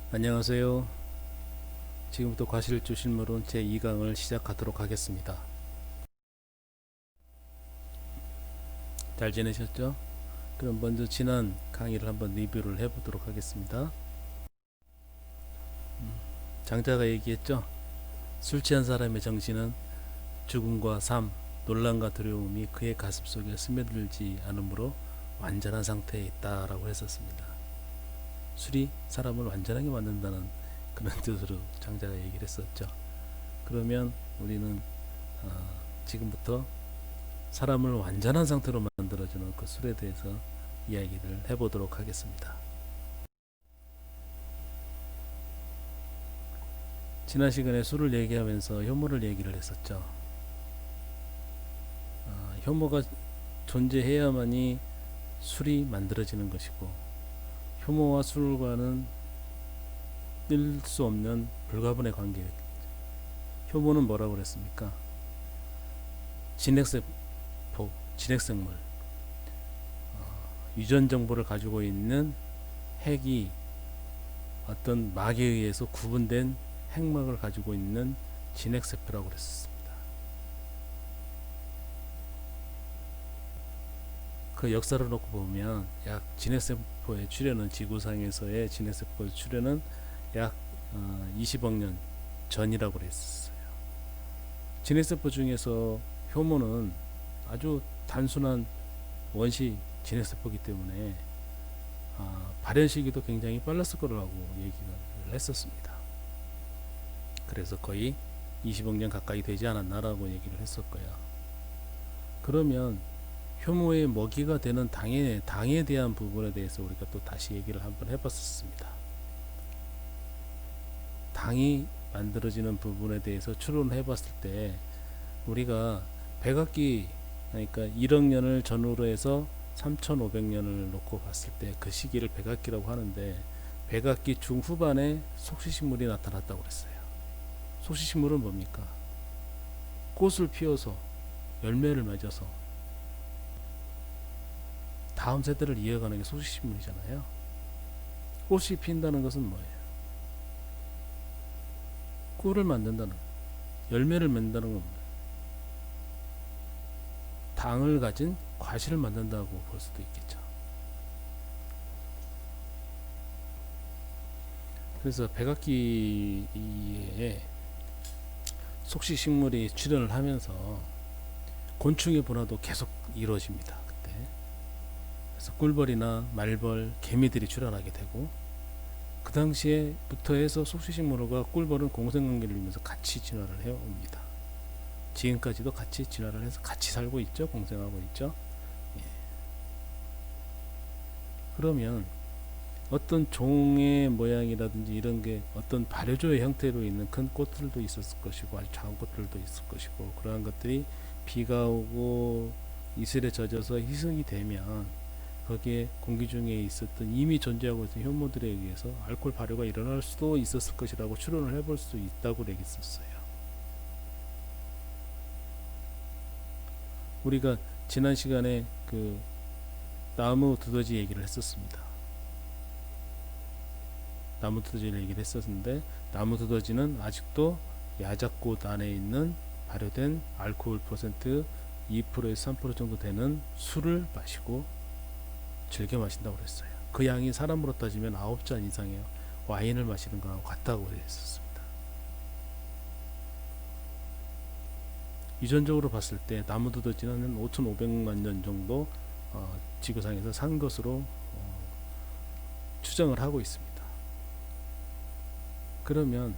안녕하세요. 지금부터 과실주 실물론 제2강을 시작하도록 하겠습니다. 잘 지내셨죠? 그럼 먼저 지난 강의를 한번 리뷰를 해보도록 하겠습니다. 장자가 얘기했죠? 술 취한 사람의 정신은 죽음과 삶, 논란과 두려움이 그의 가슴속에 스며들지 않으므로 완전한 상태에 있다라고 했었습니다. 술이 사람을 완전하게 만든다는 그런 뜻으로 장자가 얘기를 했었죠. 그러면 우리는 지금부터 사람을 완전한 상태로 만들어주는 그 술에 대해서 이야기를 해보도록 하겠습니다. 지난 시간에 술을 얘기하면서 효모를 얘기를 했었죠. 효모가 존재해야만이 술이 만들어지는 것이고, 효모와 술과는 뗄 수 없는 불가분의 관계예요. 효모는 뭐라고 그랬습니까? 진핵세포, 진핵생물, 유전 정보를 가지고 있는 핵이 어떤 막에 의해서 구분된 핵막을 가지고 있는 진핵세포라고 그랬습니다. 그 역사를 놓고 보면 약 진핵세포의 출현은 지구상에서의 진핵세포의 출현은 약 20억 년 전이라고 그랬어요. 진핵세포 중에서 효모는 아주 단순한 원시 진핵세포이기 때문에 발현 시기도 굉장히 빨랐을 거라고 얘기를 했었습니다. 그래서 거의 20억 년 가까이 되지 않았나라고 얘기를 했었고요. 그러면 효모의 먹이가 되는 당에 대한 부분에 대해서 우리가 또 다시 얘기를 한번 해봤었습니다. 당이 만들어지는 부분에 대해서 추론을 해봤을 때 우리가 백악기, 그러니까 1억 년을 전후로 해서 3500년을 놓고 봤을 때 그 시기를 백악기라고 하는데, 백악기 중후반에 속시식물이 나타났다고 그랬어요. 속시식물은 뭡니까? 꽃을 피워서 열매를 맺어서 다음 세대를 이어가는 게 속시식물이잖아요. 꽃이 핀다는 것은 뭐예요? 꿀을 만든다는 거, 열매를 맺는다는 겁니다. 당을 가진 과실을 만든다고 볼 수도 있겠죠. 그래서 백악기에 속시식물이 출현을 하면서 곤충의 분화도 계속 이루어집니다. 그때 그래서 꿀벌이나 말벌, 개미들이 출현하게 되고, 그 당시에부터 해서 속시식물과 꿀벌은 공생관계를 이루면서 같이 진화를 해옵니다. 지금까지도 같이 진화를 해서 같이 살고 있죠. 공생하고 있죠. 예. 그러면 어떤 종의 모양이라든지 이런 게 어떤 발효조의 형태로 있는 큰 꽃들도 있었을 것이고 아주 작은 꽃들도 있을 것이고, 그러한 것들이 비가 오고 이슬에 젖어서 희석이 되면 거기에 공기 중에 있었던 이미 존재하고 있던 효모들에 의해서 알코올 발효가 일어날 수도 있었을 것이라고 추론을 해볼 수 있다고 얘기했었어요. 우리가 지난 시간에 그 나무 두더지 얘기를 했었습니다. 나무 두더지를 얘기를 했었는데, 나무 두더지는 아직도 야자꽃 안에 있는 발효된 알코올 퍼센트 2%에서 3% 정도 되는 술을 마시고 즐겨 마신다고 그랬어요. 그 양이 사람으로 따지면 9잔 이상의 와인을 마시는 거하고 같다고 했었습니다. 유전적으로 봤을 때 나무 두더지는 5,500만 년 정도 지구상에서 산 것으로 추정을 하고 있습니다. 그러면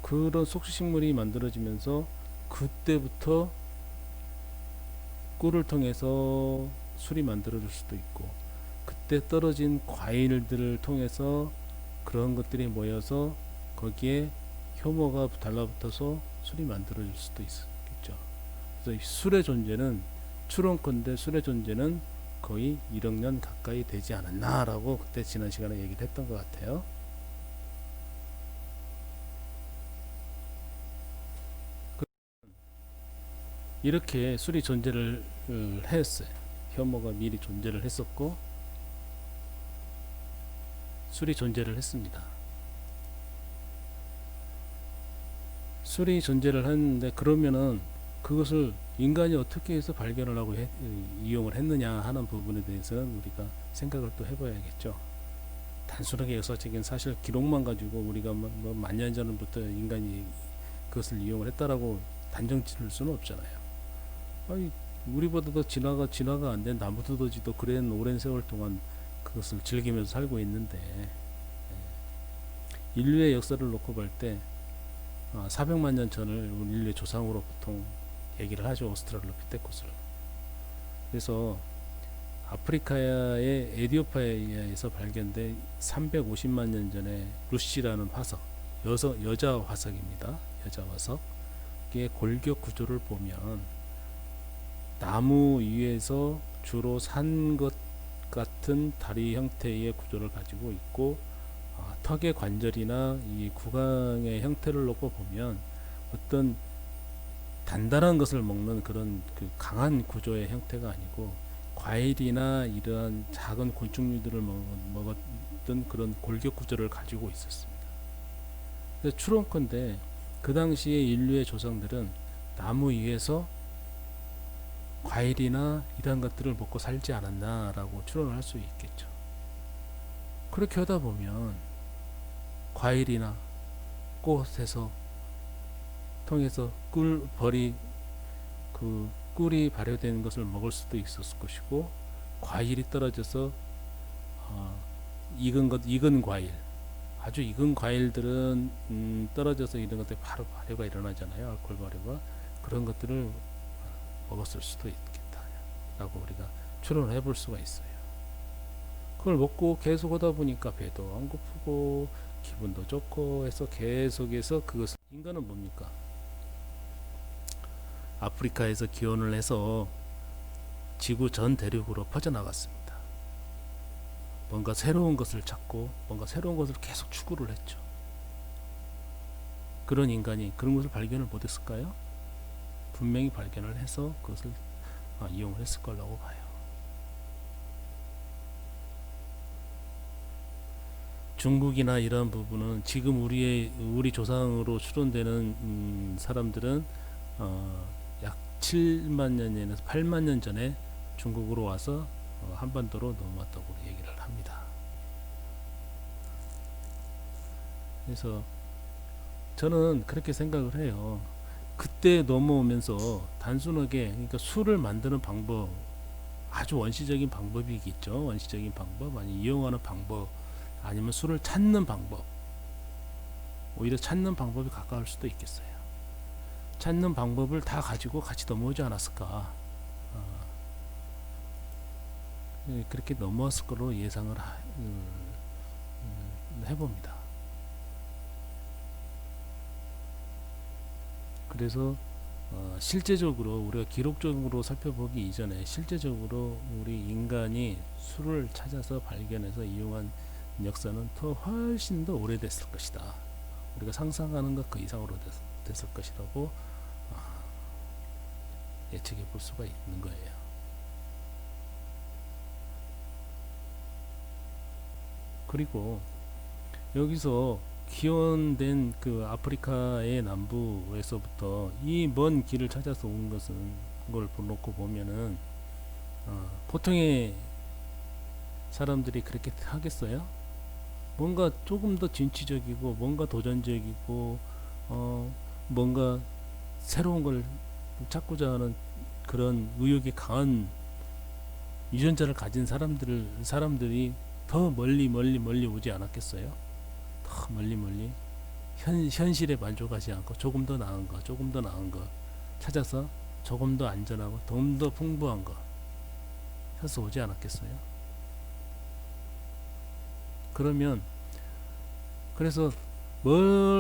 그런 속시식물이 만들어지면서 그때부터 꿀을 통해서 술이 만들어질 수도 있고, 그때 떨어진 과일들을 통해서 그런 것들이 모여서 거기에 효모가 달라붙어서 술이 만들어질 수도 있겠죠. 그래서 술의 존재는, 추론컨대 술의 존재는 거의 1억 년 가까이 되지 않았나라고 그때 지난 시간에 얘기를 했던 것 같아요. 이렇게 술이 존재를 했어요. 효모가 미리 존재를 했었고 술이 존재를 했습니다. 술이 존재를 했는데 그러면은 그것을 인간이 어떻게 해서 발견을 하고 이용을 했느냐 하는 부분에 대해서는 우리가 생각을 또 해봐야겠죠. 단순하게 역사적인 사실 기록만 가지고 우리가 뭐 만년 전부터 인간이 그것을 이용을 했다라고 단정 지을 수는 없잖아요. 아니, 우리보다도 진화가 안 된 나무두더지도 그런 오랜 세월 동안 그것을 즐기면서 살고 있는데, 인류의 역사를 놓고 볼 때 400만 년 전을 인류의 조상으로 보통 얘기를 하죠. 오스트랄로피테쿠스를. 그래서 아프리카의 에디오피아에서 발견된 350만 년 전에 루시라는 화석, 여자 화석입니다. 여자 화석의 골격 구조를 보면 나무 위에서 주로 산 것 같은 다리 형태의 구조를 가지고 있고, 턱의 관절이나 이 구강의 형태를 놓고 보면 어떤 단단한 것을 먹는 그런 그 강한 구조의 형태가 아니고 과일이나 이러한 작은 곤충류들을 먹었던 그런 골격 구조를 가지고 있었습니다. 그래서 추론컨대 그 당시에 인류의 조상들은 나무 위에서 과일이나 이러한 것들을 먹고 살지 않았나라고 추론을 할 수 있겠죠. 그렇게 하다 보면 과일이나 꽃에서 통해서 그 꿀이 발효된 것을 먹을 수도 있었을 것이고, 과일이 떨어져서 익은 과일, 아주 익은 과일들은 떨어져서 이런 것들이 바로 발효가 일어나잖아요. 알코올 발효가. 그런 것들을 먹었을 수도 있겠다라고 우리가 추론을 해볼 수가 있어요. 그걸 먹고 계속 하다 보니까 배도 안 고프고 기분도 좋고 해서 계속해서 그것을, 인간은 뭡니까? 아프리카에서 기원을 해서 지구 전 대륙으로 퍼져나갔습니다. 뭔가 새로운 것을 찾고 뭔가 새로운 것을 계속 추구를 했죠. 그런 인간이 그런 것을 발견을 못했을까요? 분명히 발견을 해서 그것을 이용을 했을 거라고 봐요. 중국이나 이런 부분은 지금 우리 조상으로 추론되는 사람들은 약 7만 년에서 8만 년 전에 중국으로 와서 한반도로 넘어왔다고 얘기를 합니다. 그래서 저는 그렇게 생각을 해요. 그때 넘어오면서 단순하게, 그러니까 술을 만드는 방법, 아주 원시적인 방법이겠죠. 원시적인 방법, 아니 이용하는 방법, 아니면 술을 찾는 방법, 오히려 찾는 방법이 가까울 수도 있겠어요. 찾는 방법을 다 가지고 같이 넘어오지 않았을까. 그렇게 넘어왔을 거로 예상을 해봅니다. 그래서 실제적으로 우리가 기록적으로 살펴보기 이전에 실제적으로 우리 인간이 술을 찾아서 발견해서 이용한 역사는 더 훨씬 더 오래됐을 것이다. 우리가 상상하는 것 그 이상으로 됐을 것이라고 예측해 볼 수가 있는 거예요. 그리고 여기서 기원된 그 아프리카의 남부에서부터 이 먼 길을 찾아서 온 것은, 걸 놓고 보면은 보통의 사람들이 그렇게 하겠어요? 뭔가 조금 더 진취적이고 뭔가 도전적이고 뭔가 새로운 걸 찾고자 하는 그런 의욕이 강한 유전자를 가진 사람들이 더 멀리 오지 않았겠어요? 더 멀리 현실에 만족하지 않고 조금 더 나은 거 찾아서 조금 더 안전하고 좀 더 풍부한 거 찾아서 오지 않았겠어요? 그러면 그래서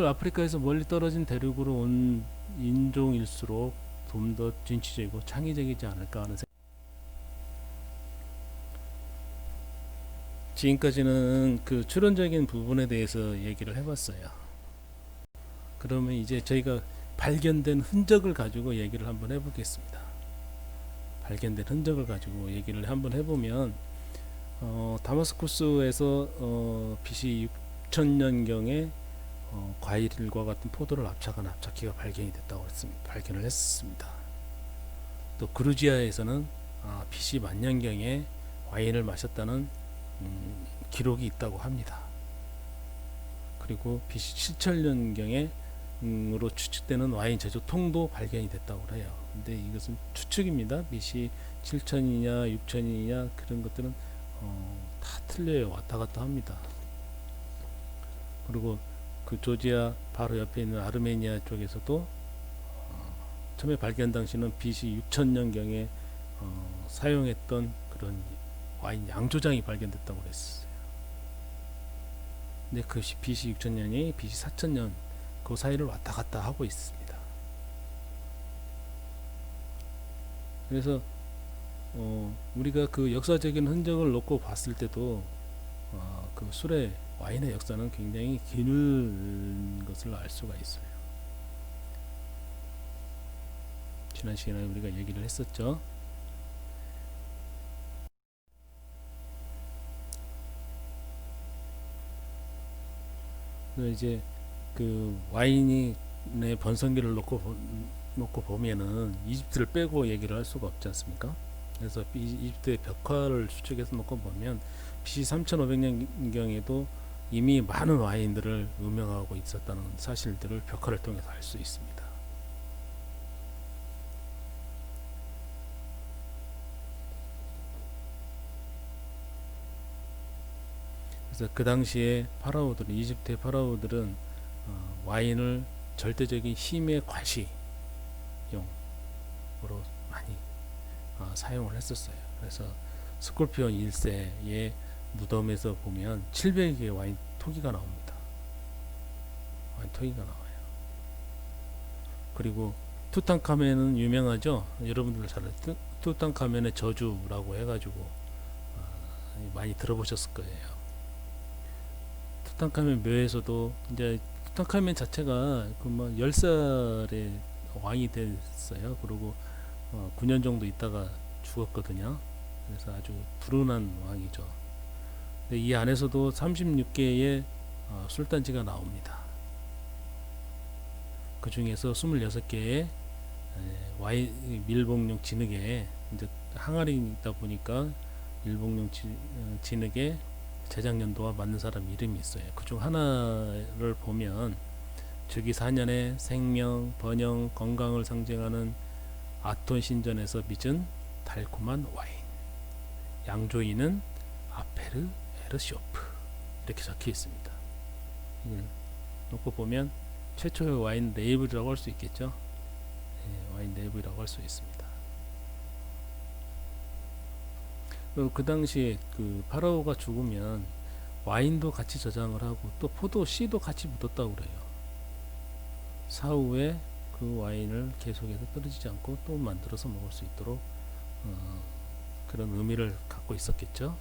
아프리카에서 멀리 떨어진 대륙으로 온 인종일수록 좀 더 진취적이고 창의적이지 않을까 하는 생각. 지금까지는 그 추론적인 부분에 대해서 얘기를 해봤어요. 그러면 이제 저희가 발견된 흔적을 가지고 얘기를 한번 해보겠습니다. 발견된 흔적을 가지고 얘기를 한번 해보면 다마스쿠스에서 BC 6000년경에 과일과 같은 포도를 압착한 압착기가 발견을 했습니다. 또 그루지아에서는 BC 만년경에 와인을 마셨다는 기록이 있다고 합니다. 그리고 BC 7천년경에 으로 추측되는 와인 제조 통도 발견이 됐다고 해요. 근데 이것은 추측입니다. BC 7천이냐 6천이냐 그런 것들은 다 틀려요. 왔다 갔다 합니다. 그리고 그 조지아 바로 옆에 있는 아르메니아 쪽에서도 처음에 발견 당시는 BC 6천년경에 사용했던 그런 와인 양조장이 발견됐다고 그랬어요. 근데 그 BC 6천년이 BC 4천년 그 사이를 왔다 갔다 하고 있습니다. 그래서 우리가 그 역사적인 흔적을 놓고 봤을 때도 그 술의 와인의 역사는 굉장히 긴 것을 알 수가 있어요. 지난 시간에 우리가 얘기를 했었죠. 그래서 이제 그 와인의 번성기를 놓고 보면은 이집트를 빼고 얘기를 할 수가 없지 않습니까? 그래서 이집트의 벽화를 추측해서 놓고 보면 BC 3500년경에도 이미 많은 와인들을 음명하고 있었다는 사실들을 벽화를 통해서 알 수 있습니다. 그래서 그 당시에 이집트의 파라오들은 와인을 절대적인 힘의 과시용으로 많이 사용을 했었어요. 그래서 스콜피온 1세의 무덤에서 보면 700개의 와인 토기가 나옵니다. 와인 토기가 나와요. 그리고 투탕카멘은 유명하죠. 여러분들 잘 투탕카멘의 저주라고 해가지고 많이 들어보셨을 거예요. 투탕카멘 묘에서도 이제 투탕카멘 자체가 그뭐 10살에 왕이 됐어요. 그리고 9년 정도 있다가 죽었거든요. 그래서 아주 불운한 왕이죠. 근데 이 안에서도 36개의 술단지가 나옵니다. 그 중에서 26개의 와인 밀봉용 진흙에 이제 항아리이다 보니까 밀봉용 진흙에 제작 연도와 맞는 사람 이름이 있어요. 그중 하나를 보면 즉위 4년에 생명, 번영, 건강을 상징하는 아톤 신전에서 빚은 달콤한 와인. 양조인은 아페르 에르쇼프 이렇게 적혀 있습니다. 놓고 보면 최초의 와인 레이블이라고 할 수 있겠죠. 와인 레이블이라고 할 수 있습니다. 그 당시에 그 파라오가 죽으면 와인도 같이 저장을 하고 또 포도 씨도 같이 묻었다고 그래요. 사후에 그 와인을 계속해서 떨어지지 않고 또 만들어서 먹을 수 있도록 그런 의미를 갖고 있었겠죠.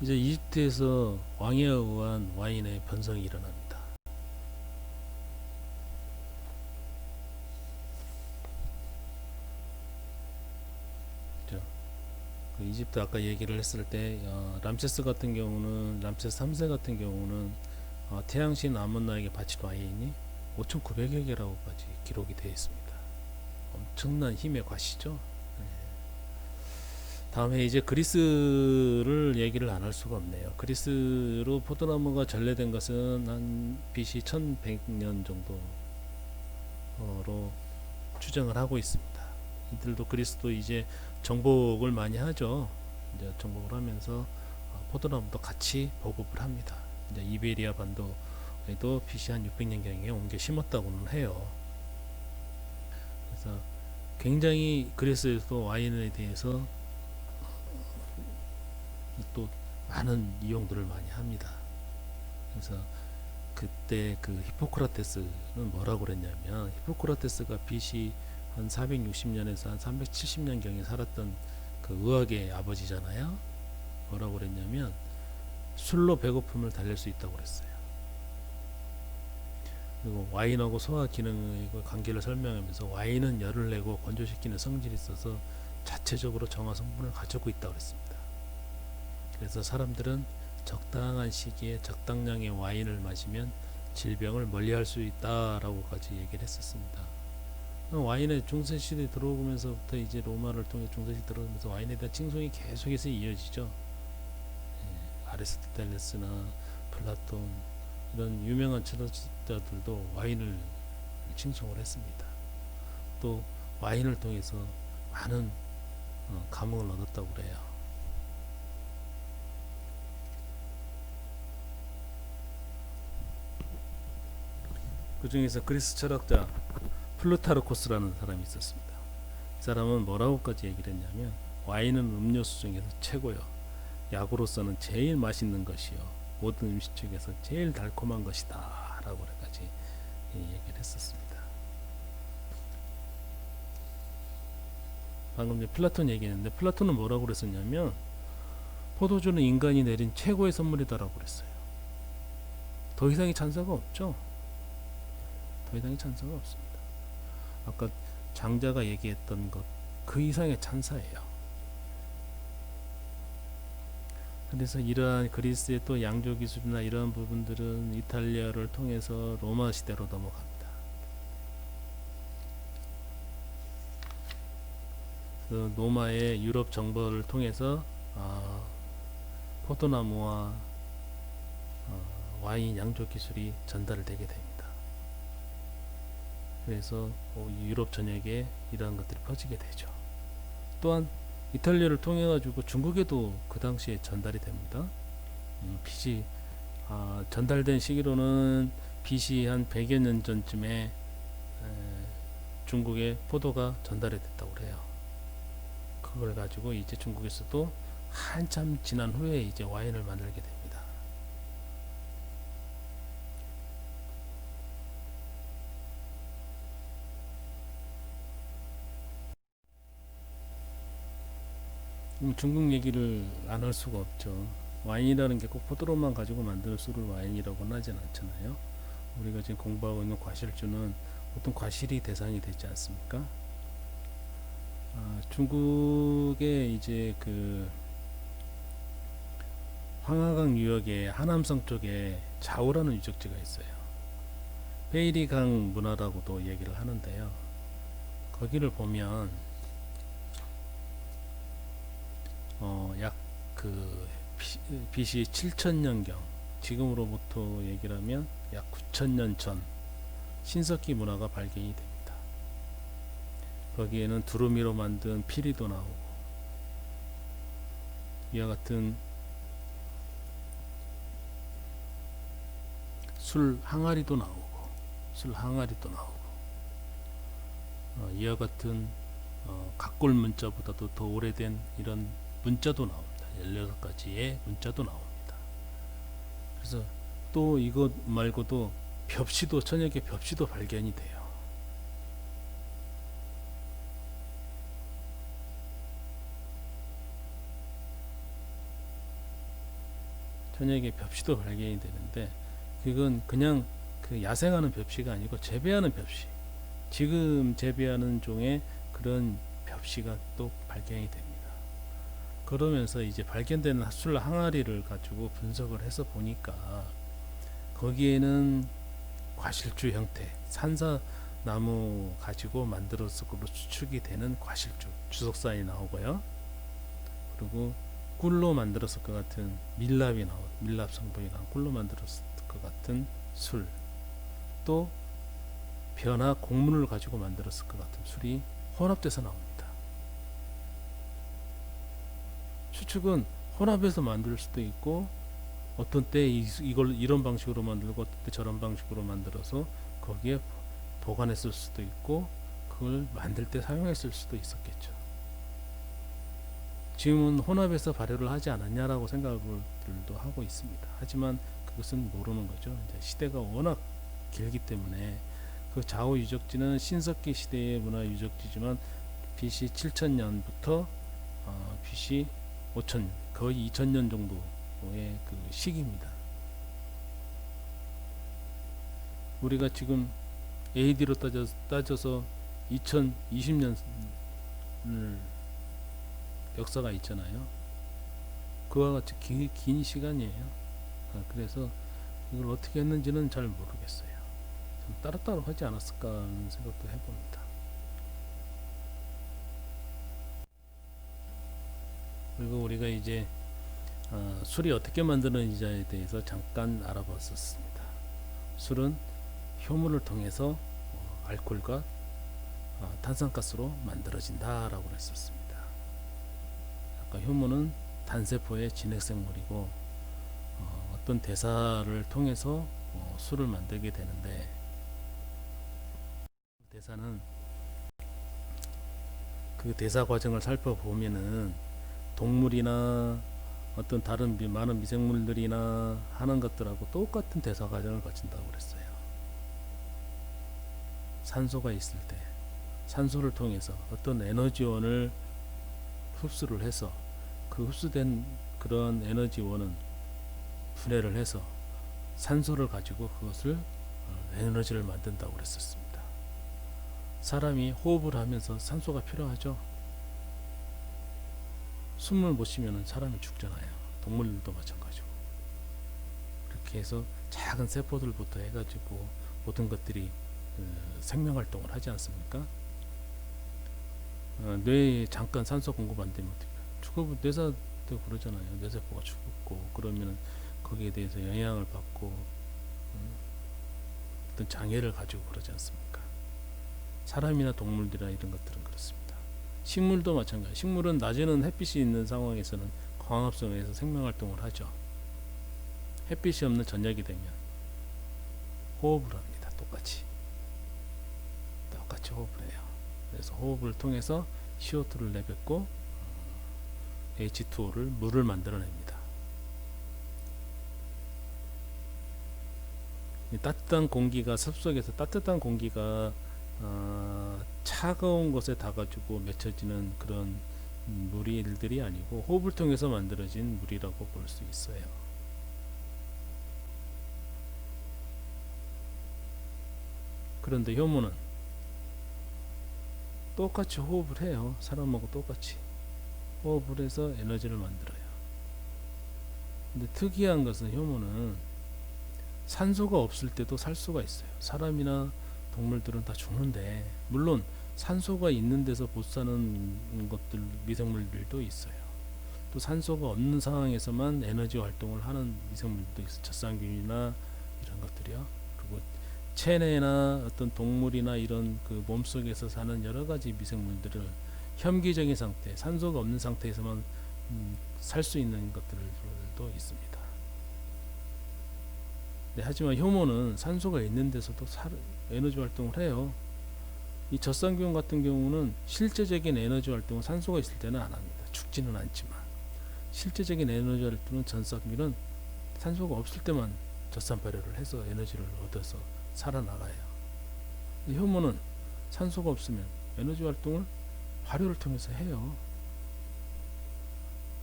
이제 이집트에서 왕에 의한 와인의 번성이 일어납니다. 그렇죠? 그 이집트 아까 얘기를 했을 때 람세스 3세 같은 경우는 태양신 아몬나에게 바친 와인이 5,900여 개라고까지 기록이 되어 있습니다. 엄청난 힘의 과시죠. 다음에 이제 그리스를 얘기를 안 할 수가 없네요. 그리스로 포도나무가 전래된 것은 한 BC 1100년 정도로 추정을 하고 있습니다. 이들도 그리스도 이제 정복을 많이 하죠. 이제 정복을 하면서 포도나무도 같이 보급을 합니다. 이제 이베리아 반도에도 BC 한 600년경에 옮겨 심었다고는 해요. 그래서 굉장히 그리스에서 와인에 대해서 또 많은 이용들을 많이 합니다. 그래서 그때 그 히포크라테스는 뭐라고 그랬냐면, 히포크라테스가 BC 한 460년에서 한 370년경에 살았던 그 의학의 아버지잖아요. 뭐라고 그랬냐면 술로 배고픔을 달랠 수 있다고 그랬어요. 그리고 와인하고 소화 기능의 관계를 설명하면서 와인은 열을 내고 건조시키는 성질이 있어서 자체적으로 정화 성분을 가지고 있다고 그랬습니다. 그래서 사람들은 적당한 시기에 적당량의 와인을 마시면 질병을 멀리할 수 있다라고까지 얘기를 했었습니다. 와인의 중세 시대 들어오면서부터 이제 로마를 통해 중세시 들어오면서 와인에 대한 칭송이 계속해서 이어지죠. 아리스토텔레스나 플라톤 이런 유명한 철학자들도 와인을 칭송을 했습니다. 또 와인을 통해서 많은 감흥을 얻었다고 그래요. 그 중에서 그리스 철학자 플루타르코스라는 사람이 있었습니다. 이 사람은 뭐라고까지 얘기를 했냐면 와인은 음료수 중에서 최고요. 약으로서는 제일 맛있는 것이요. 모든 음식 중에서 제일 달콤한 것이다. 라고 까지 얘기를 했었습니다. 방금 이제 플라톤 얘기했는데 플라톤은 뭐라고 그랬었냐면 포도주는 인간이 내린 최고의 선물이다라고 그랬어요. 더 이상의 찬사가 없죠. 더 이상의 찬사가 없습니다. 아까 장자가 얘기했던 것 그 이상의 찬사예요. 그래서 이러한 그리스의 또 양조 기술이나 이러한 부분들은 이탈리아를 통해서 로마 시대로 넘어갑니다. 그 로마의 유럽 정벌을 통해서 포도나무와 와인 양조 기술이 전달되게 됩니다. 그래서 유럽 전역에 이러한 것들이 퍼지게 되죠. 또한 이탈리아를 통해 가지고 중국에도 그 당시에 전달이 됩니다. BC 전달된 시기로는 BC 한 100여 년 전쯤에 중국에 포도가 전달이 됐다고 그래요. 그걸 가지고 이제 중국에서도 한참 지난 후에 이제 와인을 만들게 됩니다. 중국 얘기를 안 할 수가 없죠. 와인이라는 게 꼭 포도로만 가지고 만드는 술을 와인이라고는 하진 않잖아요. 우리가 지금 공부하고 있는 과실주는 보통 과실이 대상이 되지 않습니까? 중국의 이제 그 황하강 유역의 하남성 쪽에 자오라는 유적지가 있어요. 페이리강 문화라고도 얘기를 하는데요. 거기를 보면 약 그 BC 7000년경 지금으로부터 얘기를 하면 약 9000년 전 신석기 문화가 발견이 됩니다. 거기에는 두루미로 만든 피리도 나오고 이와 같은 술 항아리도 나오고 이와 같은 각골 문자보다도 더 오래된 이런 문자도 나옵니다. 16가지의 문자도 나옵니다. 그래서 또 이것 말고도 벽시도 천역의 벽시도 발견이 돼요. 천역의 벽시도 발견이 되는데 그건 그냥 그 야생하는 벽시가 아니고 재배하는 벽시. 지금 재배하는 종의 그런 벽시가 또 발견이 됩니다. 그러면서 이제 발견된 술 항아리를 가지고 분석을 해서 보니까 거기에는 과실주 형태, 산사나무 가지고 만들어서 추측이 되는 과실주, 주석사에 나오고요. 그리고 꿀로 만들었을 것 같은 밀랍 성분이 나온 꿀로 만들었을 것 같은 술, 또 변화 곡물을 가지고 만들었을 것 같은 술이 혼합돼서 나옵니다. 추측은 혼합해서 만들 수도 있고 어떤 때 이걸 이런 방식으로 만들고 어떤 때 저런 방식으로 만들어서 거기에 보관했을 수도 있고 그걸 만들 때 사용했을 수도 있었겠죠. 지금은 혼합해서 발효를 하지 않았냐라고 생각들도 하고 있습니다. 하지만 그것은 모르는 거죠. 이제 시대가 워낙 길기 때문에 그 자오 유적지는 신석기 시대의 문화 유적지지만 BC 7000년부터 BC 5000년, 거의 2000년 정도의 그 시기입니다. 우리가 지금 AD로 따져서 2020년 역사가 있잖아요. 그와 같이 긴 시간이에요. 그래서 이걸 어떻게 했는지는 잘 모르겠어요. 좀 따로따로 하지 않았을까 하는 생각도 해봅니다. 그리고 우리가 이제 술이 어떻게 만드는지에 대해서 잠깐 알아봤었습니다. 술은 효모를 통해서 알코올과 탄산가스로 만들어진다라고 했었습니다. 아까 효모는 단세포의 진핵생물이고 어떤 대사를 통해서 술을 만들게 되는데, 대사는 그 대사 과정을 살펴보면은 동물이나 어떤 다른 많은 미생물들이나 하는 것들하고 똑같은 대사 과정을 거친다고 그랬어요. 산소가 있을 때 산소를 통해서 어떤 에너지원을 흡수를 해서 그 흡수된 그런 에너지원은 분해를 해서 산소를 가지고 그것을 에너지를 만든다고 그랬었습니다. 사람이 호흡을 하면서 산소가 필요하죠. 숨을 못 쉬면 사람이 죽잖아요. 동물들도 마찬가지고. 그렇게 해서 작은 세포들부터 해가지고 모든 것들이 생명활동을 하지 않습니까? 뇌에 잠깐 산소 공급 안 되면 어떻게 죽어, 뇌사도 그러잖아요. 뇌세포가 죽고 그러면 거기에 대해서 영향을 받고 어떤 장애를 가지고 그러지 않습니까? 사람이나 동물들이나 이런 것들은 그렇습니다. 식물도 마찬가지. 식물은 낮에는 햇빛이 있는 상황에서는 광합성에서 생명활동을 하죠. 햇빛이 없는 저녁이 되면 호흡을 합니다. 똑같이 호흡을 해요. 그래서 호흡을 통해서 CO2를 내뱉고 H2O를 물을 만들어냅니다. 따뜻한 공기가 습속에서 따뜻한 공기가 차가운 것에 닿아가지고 맺혀지는 그런 물들이 아니고 호흡을 통해서 만들어진 물이라고 볼 수 있어요. 그런데 효모는 똑같이 호흡을 해요. 사람하고 똑같이 호흡을 해서 에너지를 만들어요. 근데 특이한 것은 효모는 산소가 없을 때도 살 수가 있어요. 사람이나 동물들은 다 죽는데, 물론 산소가 있는 데서 못 사는 것들, 미생물들도 있어요. 또 산소가 없는 상황에서만 에너지 활동을 하는 미생물도 있어요. 젖산균이나 이런 것들이요. 그리고 체내나 어떤 동물이나 이런 그 몸속에서 사는 여러 가지 미생물들을 혐기적인 상태, 산소가 없는 상태에서만 살 수 있는 것들도 있습니다. 네, 하지만 효모는 산소가 있는 데서도 에너지 활동을 해요. 이 젖산균 같은 경우는 실제적인 에너지 활동은 산소가 있을 때는 안 합니다. 죽지는 않지만 실제적인 에너지 활동은 젖산균은 산소가 없을 때만 젖산 발효를 해서 에너지를 얻어서 살아나가요. 효모는 산소가 없으면 에너지 활동을 발효를 통해서 해요.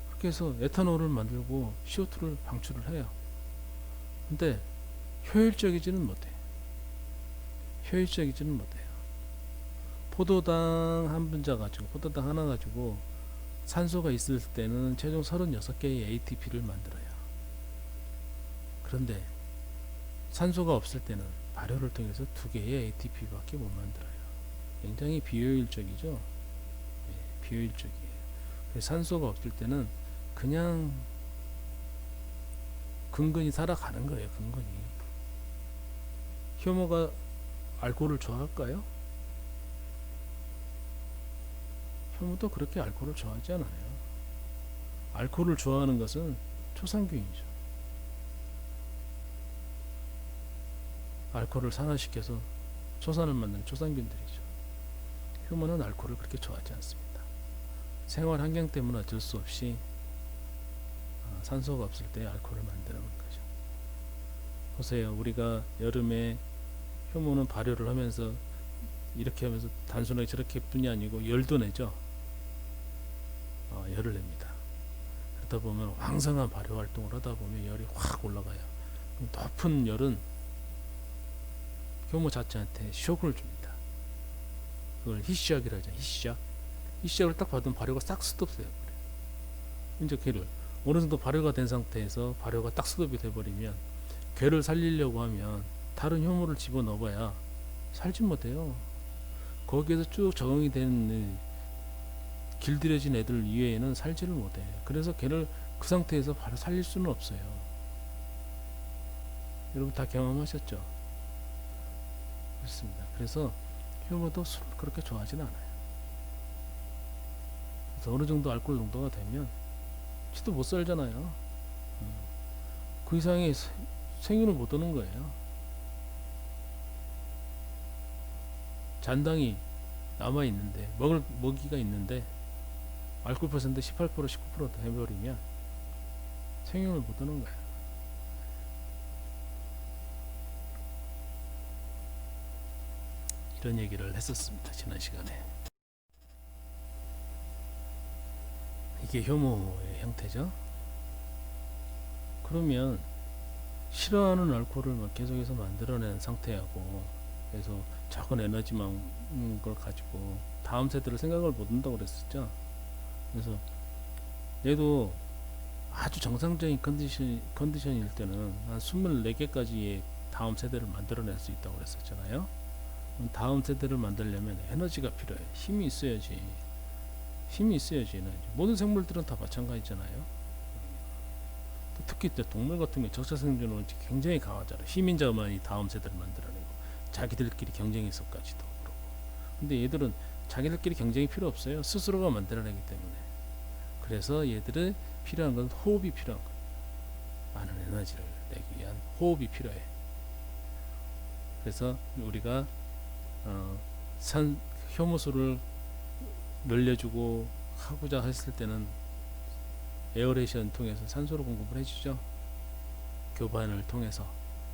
그렇게 해서 에탄올을 만들고 CO2를 방출을 해요. 근데 효율적이지는 못해요. 포도당 한 분자 가지고, 포도당 하나 가지고 산소가 있을 때는 최종 36개의 ATP를 만들어요. 그런데 산소가 없을 때는 발효를 통해서 2개의 ATP밖에 못 만들어요. 굉장히 비효율적이죠. 네, 비효율적이에요. 그래서 산소가 없을 때는 그냥 근근히 살아가는 거예요. 근근히. 효모가 알코올을 좋아할까요? 효모도 그렇게 알코올을 좋아하지 않아요. 알코올을 좋아하는 것은 초산균이죠. 알코올을 산화시켜서 초산을 만드는 초산균들이죠. 효모는 알코올을 그렇게 좋아하지 않습니다. 생활 환경 때문에 어쩔 수 없이 산소가 없을 때 알코올을 만드는 거죠. 보세요. 우리가 여름에 효모는 발효를 하면서 이렇게 하면서 단순하게 저렇게 뿐이 아니고 열도 내죠. 열을 냅니다. 그러다 보면 왕성한 발효 활동을 하다 보면 열이 확 올라가요. 높은 열은 효모 자체한테 쇼크를 줍니다. 그걸 히시약이라 하죠. 히시약을 딱 받으면 발효가 싹 스톱돼요. 이제 걔를 어느 정도 발효가 된 상태에서 발효가 딱 스톱이 돼버리면 괴를 살리려고 하면 다른 효모를 집어넣어봐야 살지 못해요. 거기에서 쭉 적응이 된 길들여진 애들 이외에는 살지를 못해. 그래서 걔를 그 상태에서 바로 살릴 수는 없어요. 여러분 다 경험하셨죠? 그렇습니다. 그래서 효모도 술 그렇게 좋아하진 않아요. 그래서 어느 정도 알코올 농도가 되면 지도 못 살잖아요. 그 이상의 생윤을 못 얻는 거예요. 잔당이 남아 있는데 먹이가 있는데 알코올 퍼센트 18% 19% 해버리면 생윤을 못 얻는 거예요. 이런 얘기를 했었습니다. 지난 시간에. 이게 효모의 형태죠. 그러면 싫어하는 알코올을 계속해서 만들어낸 상태하고, 그래서 작은 에너지만 걸 가지고 다음 세대를 생각을 못 한다고 그랬었죠. 그래서 얘도 아주 정상적인 컨디션일 때는 한 24개까지의 다음 세대를 만들어낼 수 있다고 그랬었잖아요. 다음 세대를 만들려면 에너지가 필요해. 힘이 있어야지. 힘이 있어야지 에너지. 모든 생물들은 다 마찬가지잖아요. 특히 동물 같은 경우 적자 생존은 굉장히 강하잖아요. 희민자만이 다음 세대를 만들어내고 자기들끼리 경쟁해서까지도 그러고. 근데 얘들은 자기들끼리 경쟁이 필요 없어요. 스스로가 만들어내기 때문에. 그래서 얘들은 필요한 건 호흡이 필요한 거예요. 많은 에너지를 내기 위한 호흡이 필요해. 그래서 우리가 효모수를 늘려주고 하고자 했을 때는 에어레이션 통해서 산소를 공급을 해주죠. 교반을 통해서.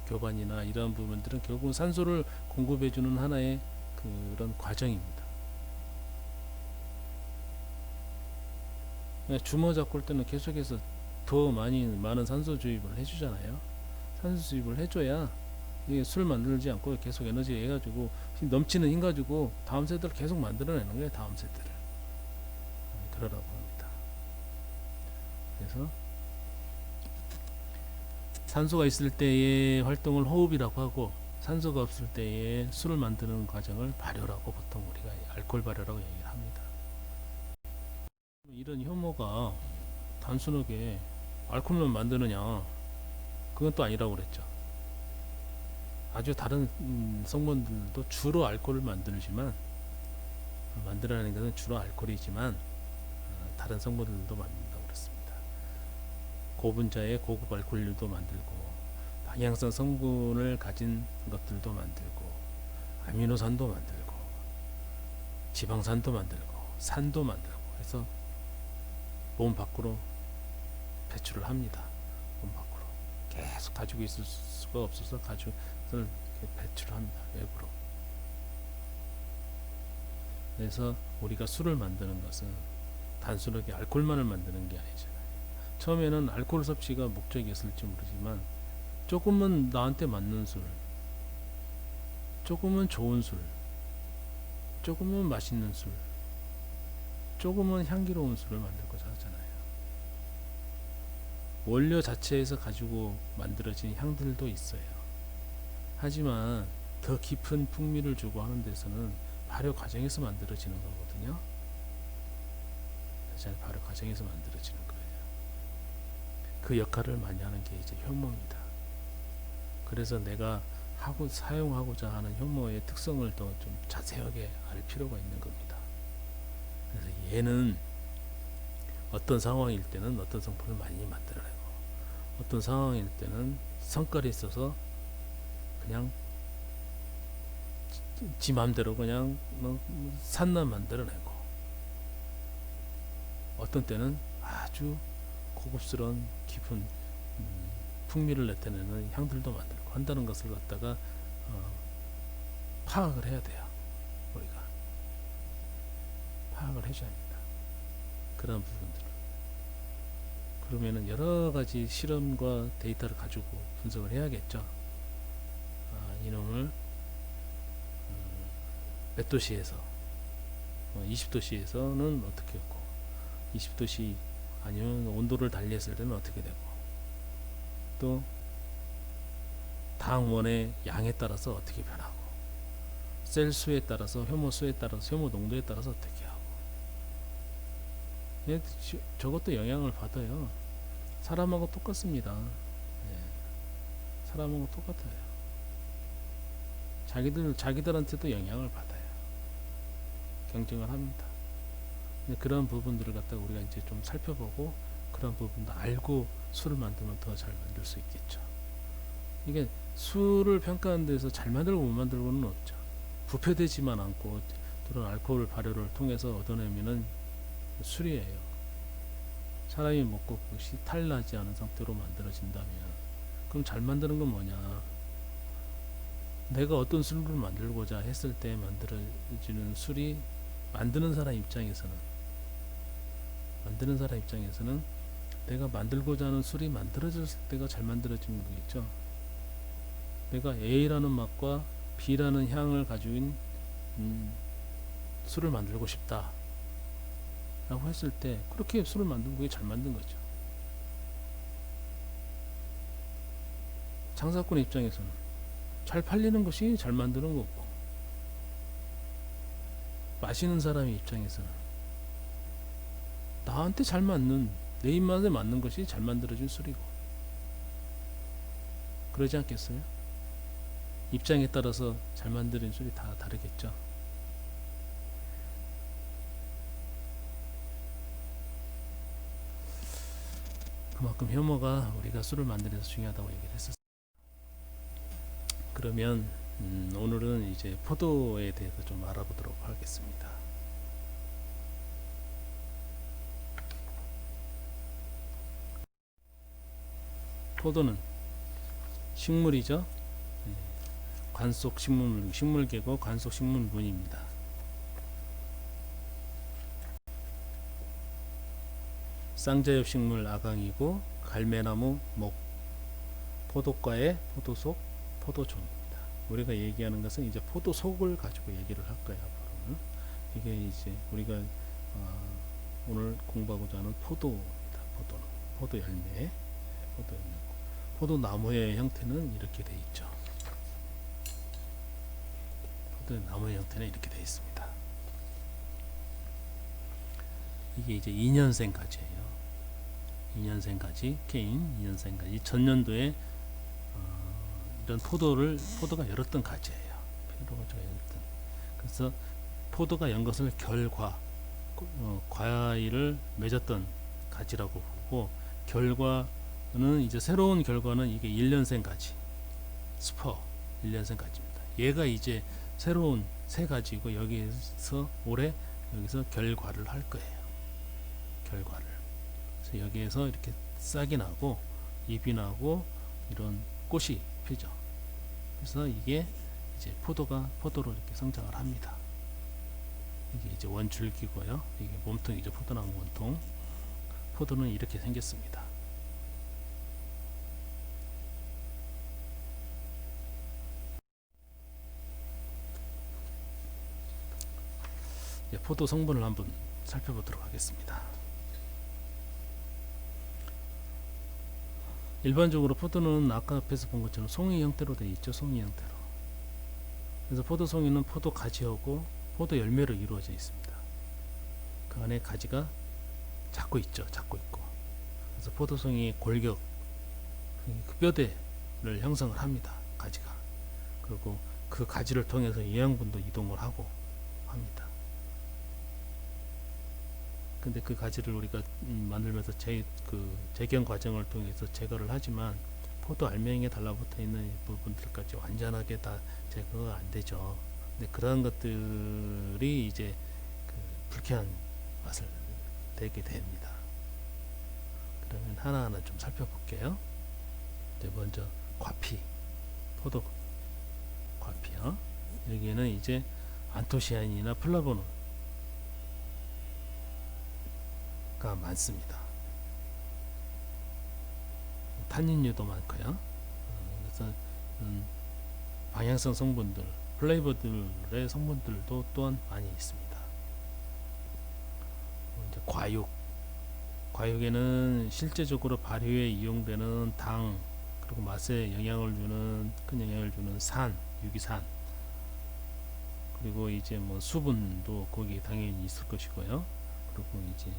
교반이나 이러한 부분들은 결국은 산소를 공급해주는 하나의 그런 과정입니다. 주머 잡고 올 때는 계속해서 더 많은 산소 주입을 해주잖아요. 산소 주입을 해줘야 이게 술 만들지 않고 계속 에너지 해가지고 넘치는 힘 가지고 다음 세대를 계속 만들어내는 거예요. 다음 세대를. 그러라고 합니다. 그래서 산소가 있을 때의 활동을 호흡이라고 하고, 산소가 없을 때의 술을 만드는 과정을 발효라고 보통 우리가 알코올 발효라고 얘기를 합니다. 이런 효모가 단순하게 알코올만 만드느냐, 그건 또 아니라고 그랬죠. 아주 다른 성분들도 주로 알코올을 만들지만, 만들어내는 것은 주로 알코올이지만 다른 성분들도 만든다고 그랬습니다. 고분자의 고급 알코올도 만들고, 방향성 성분을 가진 것들도 만들고, 아미노산도 만들고, 지방산도 만들고, 산도 만들고 해서 몸 밖으로 배출을 합니다. 몸 밖으로 계속 가지고 있을 수가 없어서 가죽을 배출을 합니다. 외부로. 그래서 우리가 술을 만드는 것은 단순하게 알코올만을 만드는 게 아니잖아요. 처음에는 알코올 섭취가 목적이었을지 모르지만 조금은 나한테 맞는 술, 조금은 좋은 술, 조금은 맛있는 술, 조금은 향기로운 술을 만들고자 하잖아요. 원료 자체에서 가지고 만들어진 향들도 있어요. 하지만 더 깊은 풍미를 주고 하는 데서는 발효 과정에서 만들어지는 거거든요. 발효 과정에서 만들어지는 거예요. 그 역할을 많이 하는 게 이제 효모입니다. 그래서 내가 사용하고자 하는 효모의 특성을 더 좀 자세하게 알 필요가 있는 겁니다. 그래서 얘는 어떤 상황일 때는 어떤 성분을 많이 만들어내고, 어떤 상황일 때는 성깔이 있어서 그냥 지 맘대로 그냥 산만 만들어내고, 어떤 때는 아주 고급스러운 깊은 풍미를 나타내는 향들도 만들고 한다는 것을 갖다가 파악을 해야 돼요. 우리가 파악을 해줘야 합니다. 그런 부분들을. 그러면은 여러 가지 실험과 데이터를 가지고 분석을 해야겠죠. 이놈을 몇 도시에서 20도씨에서는 어떻게 했고, 20도씨 아니면 온도를 달리했을 때는 어떻게 되고, 또 당원의 양에 따라서 어떻게 변하고, 셀 수에 따라서, 효모 수에 따라서, 효모 농도에 따라서 어떻게 하고, 저것도 영향을 받아요. 사람하고 똑같습니다. 사람하고 똑같아요. 자기들한테도 영향을 받아요. 경쟁을 합니다. 근데 그런 부분들을 갖다가 우리가 이제 좀 살펴보고, 그런 부분도 알고 술을 만들면 더 잘 만들 수 있겠죠. 이게 술을 평가하는 데서 잘 만들고 못 만들고는 없죠. 부패되지만 않고 그런 알코올 발효를 통해서 얻어내면은 술이에요. 사람이 먹고 그것이 탈나지 않은 상태로 만들어진다면, 그럼 잘 만드는 건 뭐냐? 내가 어떤 술을 만들고자 했을 때 만들어지는 술이 만드는 사람 입장에서는 내가 만들고자 하는 술이 만들어졌을 때가 잘 만들어지는 거겠죠. 내가 A라는 맛과 B라는 향을 가지고 술을 만들고 싶다 라고 했을 때, 그렇게 술을 만든 게 잘 만든 거죠. 장사꾼 입장에서는 잘 팔리는 것이 잘 만드는 거고, 마시는 사람의 입장에서는 나한테 잘 맞는, 내 입맛에 맞는 것이 잘 만들어진 술이고, 그러지 않겠어요? 입장에 따라서 잘 만드는 술이 다 다르겠죠. 그만큼 효모가 우리가 술을 만드는 데서 중요하다고 얘기를 했었어요. 그러면 오늘은 이제 포도에 대해서 좀 알아보도록 하겠습니다. 포도는 식물이죠. 관속 식물계고 관속 식물군입니다. 쌍자엽 식물 아강이고, 갈매나무 목, 포도과의 포도속, 포도종입니다. 우리가 얘기하는 것은 이제 포도속을 가지고 얘기를 할 거예요. 앞으로는 이게 이제 우리가 오늘 공부하고자 하는 포도입니다. 포도 열매, 포도나무의 형태는 이렇게 돼 있죠. 포도나무의 형태는 이렇게 돼 있습니다. 이게 이제 2년생 가지예요. 2년생 가지, 케인 2년생 가지. 전년도에 이런 포도가 열었던 가지예요. 그래서 포도가 연 것을 결과, 과일을 맺었던 가지라고 보고, 결과는 이제 새로운 결과는 이게 1년생 가지, 스퍼 1년생 가지입니다. 얘가 이제 새로운 새 가지고, 올해 여기서 결과를 할 거예요. 결과를. 그래서 여기에서 이렇게 싹이 나고 잎이 나고 이런 꽃이 피죠. 그래서 이게 이제 포도로 이렇게 성장을 합니다. 이게 이제 원줄기고요. 이게 몸통이죠. 포도나무 몸통. 포도는 이렇게 생겼습니다. 포도 성분을 한번 살펴보도록 하겠습니다. 일반적으로 포도는 아까 앞에서 본 것처럼 송이 형태로 되어 있죠. 송이 형태로. 그래서 포도송이는 포도 가지하고 포도 열매로 이루어져 있습니다. 그 안에 가지가 잡고 있죠. 잡고 있고. 그래서 포도송이의 골격, 그 뼈대를 형성을 합니다. 가지가. 그리고 그 가지를 통해서 영양분도 이동을 하고 합니다. 근데 그 가지를 우리가 만들면서 재경 과정을 통해서 제거를 하지만, 포도 알맹이에 달라붙어 있는 부분들까지 완전하게 다 제거가 안 되죠. 근데 그런 것들이 이제 불쾌한 맛을 내게 됩니다. 그러면 하나하나 좀 살펴볼게요. 이제 먼저 과피, 포도 과피요. 여기에는 이제 안토시아닌이나 플라보노 가 많습니다. 탄닌류도 많고요. 그래서 방향성 성분들, 플레이버들의 성분들도 또한 많이 있습니다. 이제 과육 과육에는 실제적으로 발효에 이용되는 당, 그리고 맛에 영향을 주는, 큰 영향을 주는 산, 유기산, 그리고 이제 뭐 수분도 거기에 당연히 있을 것이고요. 그리고 이제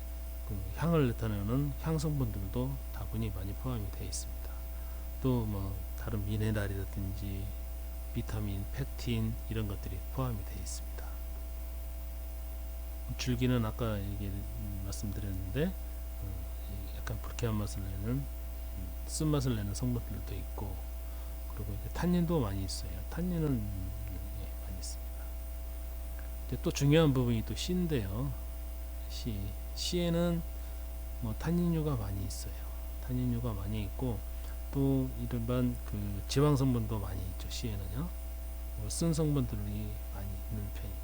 그 향을 나타내는 향 성분들도 다분히 많이 포함이 되어 있습니다. 또 뭐 다른 미네랄이라든지 비타민, 펙틴 이런 것들이 포함이 되어 있습니다. 줄기는 아까 얘기 말씀드렸는데 약간 불쾌한 맛을 내는 쓴맛을 내는 성분들도 있고, 그리고 이제 탄닌도 많이 있어요. 탄닌은 많이 있습니다. 근데 또 중요한 부분이 또 씨인데요. 씨에는 뭐 탄닌류가 많이 있어요. 탄닌류가 많이 있고, 또 일반 그 지방 성분도 많이 있죠. 씨에는요. 쓴 성분들이 많이 있는 편입니다.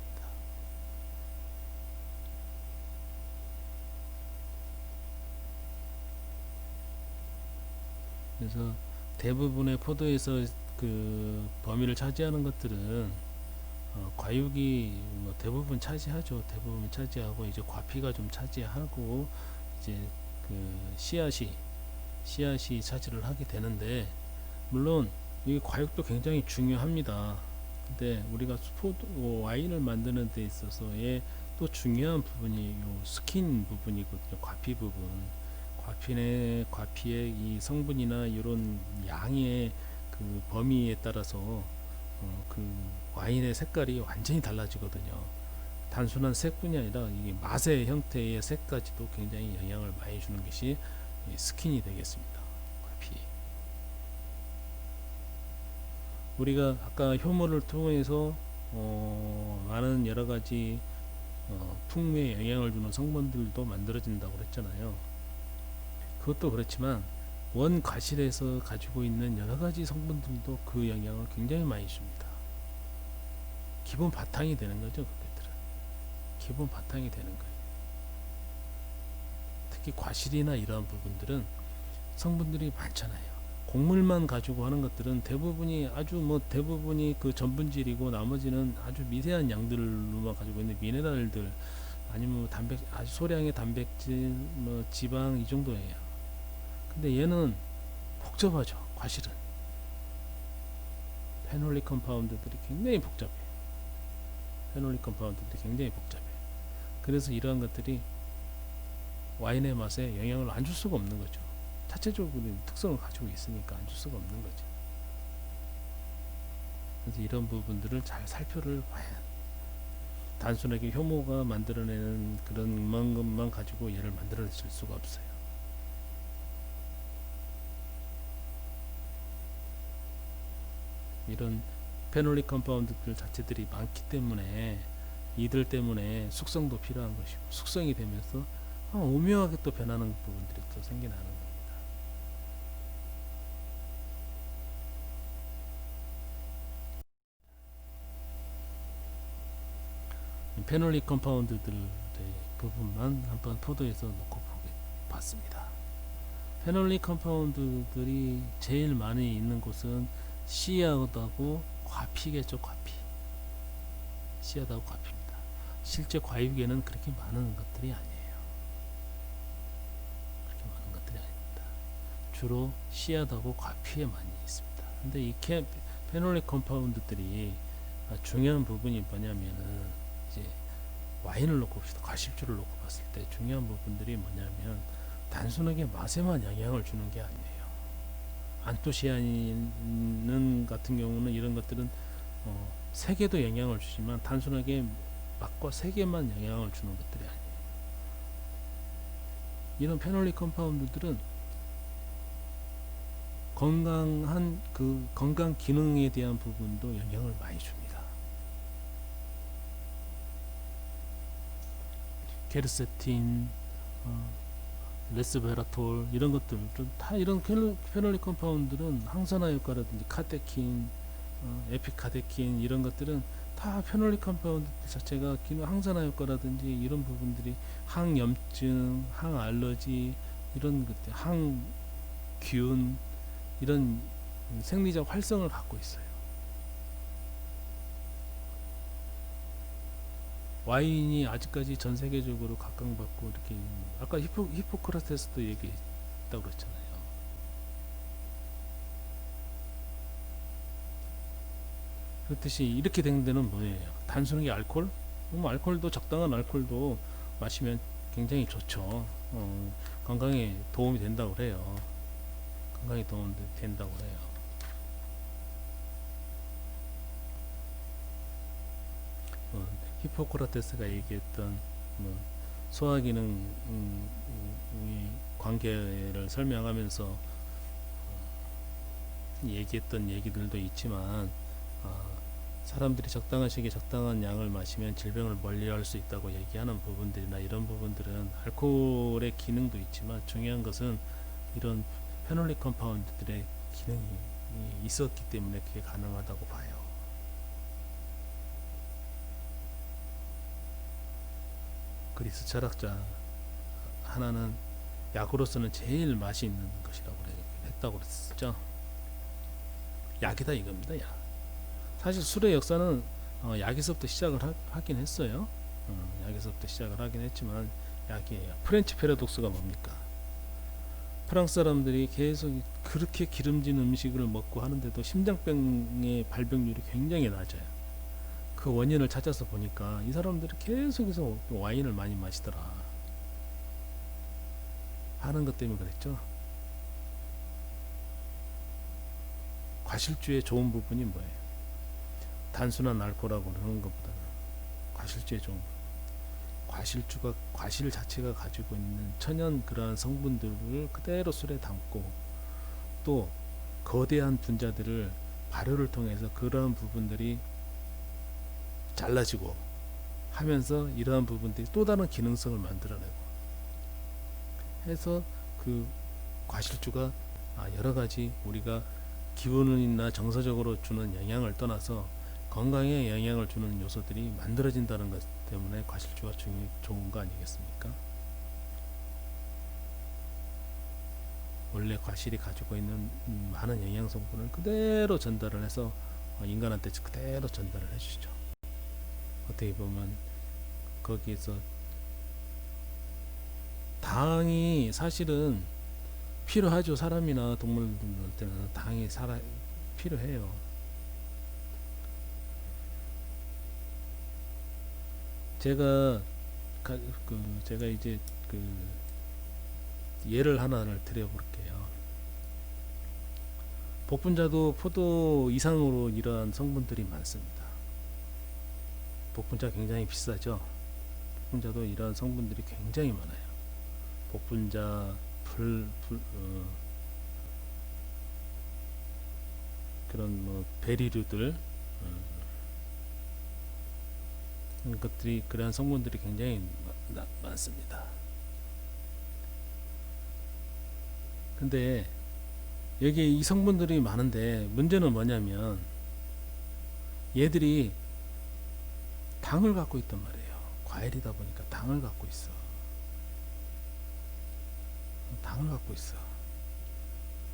그래서 대부분의 포도에서 그 범위를 차지하는 것들은 과육이 뭐 대부분 차지하죠. 대부분 차지하고 이제 과피가 좀 차지하고 이제 그 씨앗이 차지를 하게 되는데, 물론 이 과육도 굉장히 중요합니다. 근데 우리가 와인을 만드는 데 있어서의 또 중요한 부분이 요 스킨 부분이거든요. 과피 부분. 과피의 이 성분이나 이런 양의 그 범위에 따라서 그 와인의 색깔이 완전히 달라지거든요. 단순한 색뿐이 아니라 이 맛의 형태의 색까지도 굉장히 영향을 많이 주는 것이 스킨이 되겠습니다. 과피. 우리가 아까 효모를 통해서 많은 여러 가지 풍미에 영향을 주는 성분들도 만들어진다고 그랬잖아요. 그것도 그렇지만 원 과실에서 가지고 있는 여러 가지 성분들도 그 영향을 굉장히 많이 줍니다. 기본 바탕이 되는 거죠, 그것들은. 기본 바탕이 되는 거예요. 특히 과실이나 이러한 부분들은 성분들이 많잖아요. 곡물만 가지고 하는 것들은 대부분이 그 전분질이고, 나머지는 아주 미세한 양들로만 가지고 있는 미네랄들, 아니면 아주 소량의 단백질, 뭐 지방 이 정도예요. 근데 얘는 복잡하죠. 과실은 페놀릭 컴파운드들이 굉장히 복잡해요. 그래서 이러한 것들이 와인의 맛에 영향을 안 줄 수가 없는 거죠. 자체적으로 특성을 가지고 있으니까 안 줄 수가 없는 거죠. 그래서 이런 부분들을 잘 살펴를 봐야, 단순하게 효모가 만들어내는 그런 것만 가지고 얘를 만들어낼 수가 없어요. 이런 페놀릭 컴파운드들 자체들이 많기 때문에 이들 때문에 숙성도 필요한 것이고, 숙성이 되면서 오묘하게 또 변하는 부분들이 또 생겨나는 겁니다. 페놀릭 컴파운드들의 부분만 한번 포도에서 놓고 봤습니다. 페놀릭 컴파운드들이 제일 많이 있는 곳은 씨앗하고 과피겠죠. 씨앗하고 과피입니다. 실제 과육에는 그렇게 많은 것들이 아니에요. 주로 씨앗하고 과피에 많이 있습니다. 근데 이 페놀릭 컴파운드들이 중요한 부분이 뭐냐면은, 이제 와인을 놓고 봅시다. 과실주를 놓고 봤을 때 중요한 부분들이 뭐냐면, 단순하게 맛에만 영향을 주는 게 아니에요. 안토시아닌 같은 경우는 이런 것들은 색에도 영향을 주지만 단순하게 맛과 색에만 영향을 주는 것들이 아니에요. 이런 페놀릭 컴파운드들은 건강한 그 건강 기능에 대한 부분도 영향을 많이 줍니다. 케르세틴, 레스베라톨 이런 것들 다, 이런 페놀릭 컴파운드는 항산화 효과라든지 카테킨, 에피카테킨 이런 것들은 다 페놀릭 컴파운드 자체가 항산화 효과라든지 이런 부분들이 항염증, 항알러지 이런 것들, 항균 이런 생리적 활성을 갖고 있어요. 와인이 아직까지 전 세계적으로 각광받고 이렇게 아까 히포크라테스도 얘기했다고 그랬잖아요. 그렇듯이 이렇게 된 데는 뭐예요? 단순하게 알코올? 알코올도 적당한 알코올도 마시면 굉장히 좋죠. 건강에 도움이 된다고 그래요. 건강에 도움이 된다고 해요. 히포크라테스가 얘기했던 뭐 소화기능 관계를 설명하면서 얘기했던 얘기들도 있지만 사람들이 적당한 시기에 적당한 양을 마시면 질병을 멀리할 수 있다고 얘기하는 부분들이나 이런 부분들은 알코올의 기능도 있지만 중요한 것은 이런 페놀릭 컴파운드들의 기능이 있었기 때문에 그게 가능하다고 봐요. 그리스 철학자 하나는 약으로서는 제일 맛이 있는 것이라고 했다고 그랬었죠. 약이다 이겁니다. 약. 사실 술의 역사는 약에서부터 시작을 하긴 했어요. 약에서부터 시작을 하긴 했지만 약이에요. 프렌치 패러독스가 뭡니까? 프랑스 사람들이 계속 그렇게 기름진 음식을 먹고 하는데도 심장병의 발병률이 굉장히 낮아요. 그 원인을 찾아서 보니까 이 사람들이 계속해서 와인을 많이 마시더라 하는 것 때문에 그랬죠. 과실주의 좋은 부분이 뭐예요? 단순한 알코올하고 그러는 것보다는 과실주의 좋은 부분. 과실 자체가 가지고 있는 천연 그러한 성분들을 그대로 술에 담고 또 거대한 분자들을 발효를 통해서 그러한 부분들이 잘라지고 하면서 이러한 부분들이 또 다른 기능성을 만들어내고 해서 그 과실주가 여러 가지 우리가 기분이나 정서적으로 주는 영향을 떠나서 건강에 영향을 주는 요소들이 만들어진다는 것 때문에 과실주가 좋은 거 아니겠습니까? 원래 과실이 가지고 있는 많은 영양 성분을 그대로 전달을 해서 인간한테 그대로 전달을 해주죠. 어떻게 보면 거기에서 당이 사실은 필요하죠. 사람이나 동물들한테는 당이 필요해요. 제가 제가 이제 그 예를 하나를 드려볼게요. 복분자도 포도 이상으로 이러한 성분들이 많습니다. 복분자 굉장히 비싸죠. 복분자도 이러한 성분들이 굉장히 많아요. 복분자, 그런 뭐 베리류들, 것들이 그러한 성분들이 굉장히 많습니다. 근데 여기 이 성분들이 많은데 문제는 뭐냐면 얘들이 당을 갖고 있단 말이에요. 과일이다 보니까 당을 갖고 있어. 당을 갖고 있어.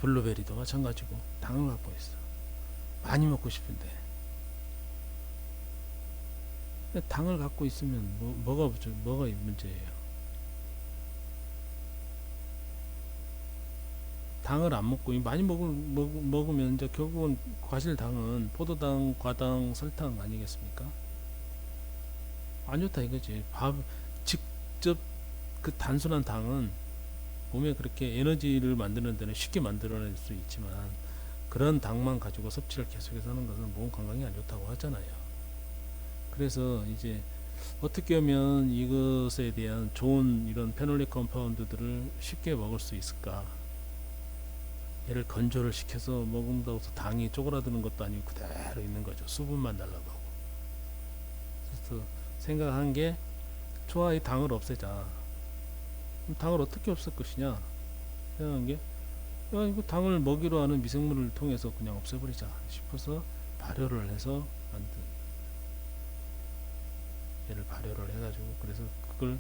블루베리도 마찬가지고 당을 갖고 있어. 많이 먹고 싶은데 당을 갖고 있으면 뭐가 문제예요? 당을 안 먹고 많이 먹으면 이제 결국은 과실당은 포도당, 과당, 설탕 아니겠습니까? 안 좋다 이거지. 직접 그 단순한 당은 몸에 그렇게 에너지를 만드는 데는 쉽게 만들어낼 수 있지만 그런 당만 가지고 섭취를 계속해서 하는 것은 몸 건강에 안 좋다고 하잖아요. 그래서 이제 어떻게 하면 이것에 대한 좋은 이런 페놀릭 컴파운드들을 쉽게 먹을 수 있을까? 얘를 건조를 시켜서 먹는다고 해서 당이 쪼그라드는 것도 아니고 그대로 있는 거죠. 수분만 날라가고. 그래서 생각한 게 좋아, 이 당을 없애자. 그럼 당을 어떻게 없앨 것이냐? 생각한 게 이거 당을 먹이로 하는 미생물을 통해서 그냥 없애버리자 싶어서 발효를 해서 만든 얘를 발효를 해가지고 그래서 그걸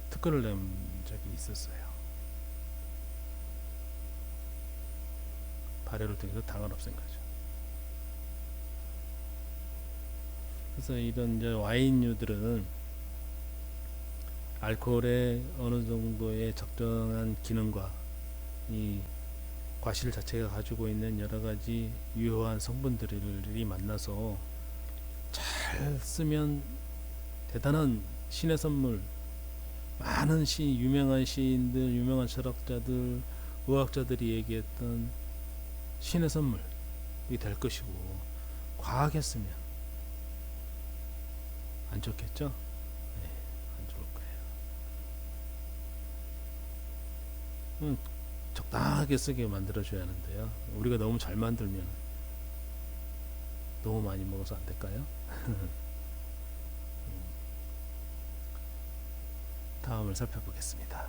특허를 낸 적이 있었어요. 발효를 통해서 당을 없앤 거죠. 그래서 이런 이제 와인류들은 알코올의 어느 정도의 적정한 기능과 이 과실 자체가 가지고 있는 여러 가지 유효한 성분들이 만나서 잘 쓰면 대단한 신의 선물, 많은 유명한 시인들, 유명한 철학자들, 의학자들이 얘기했던 신의 선물이 될 것이고, 과하게 쓰면 안 좋겠죠? 네, 안 좋을 거예요. 적당하게 쓰게 만들어줘야 하는데요. 우리가 너무 잘 만들면 너무 많이 먹어서 안 될까요? 다음을 살펴보겠습니다.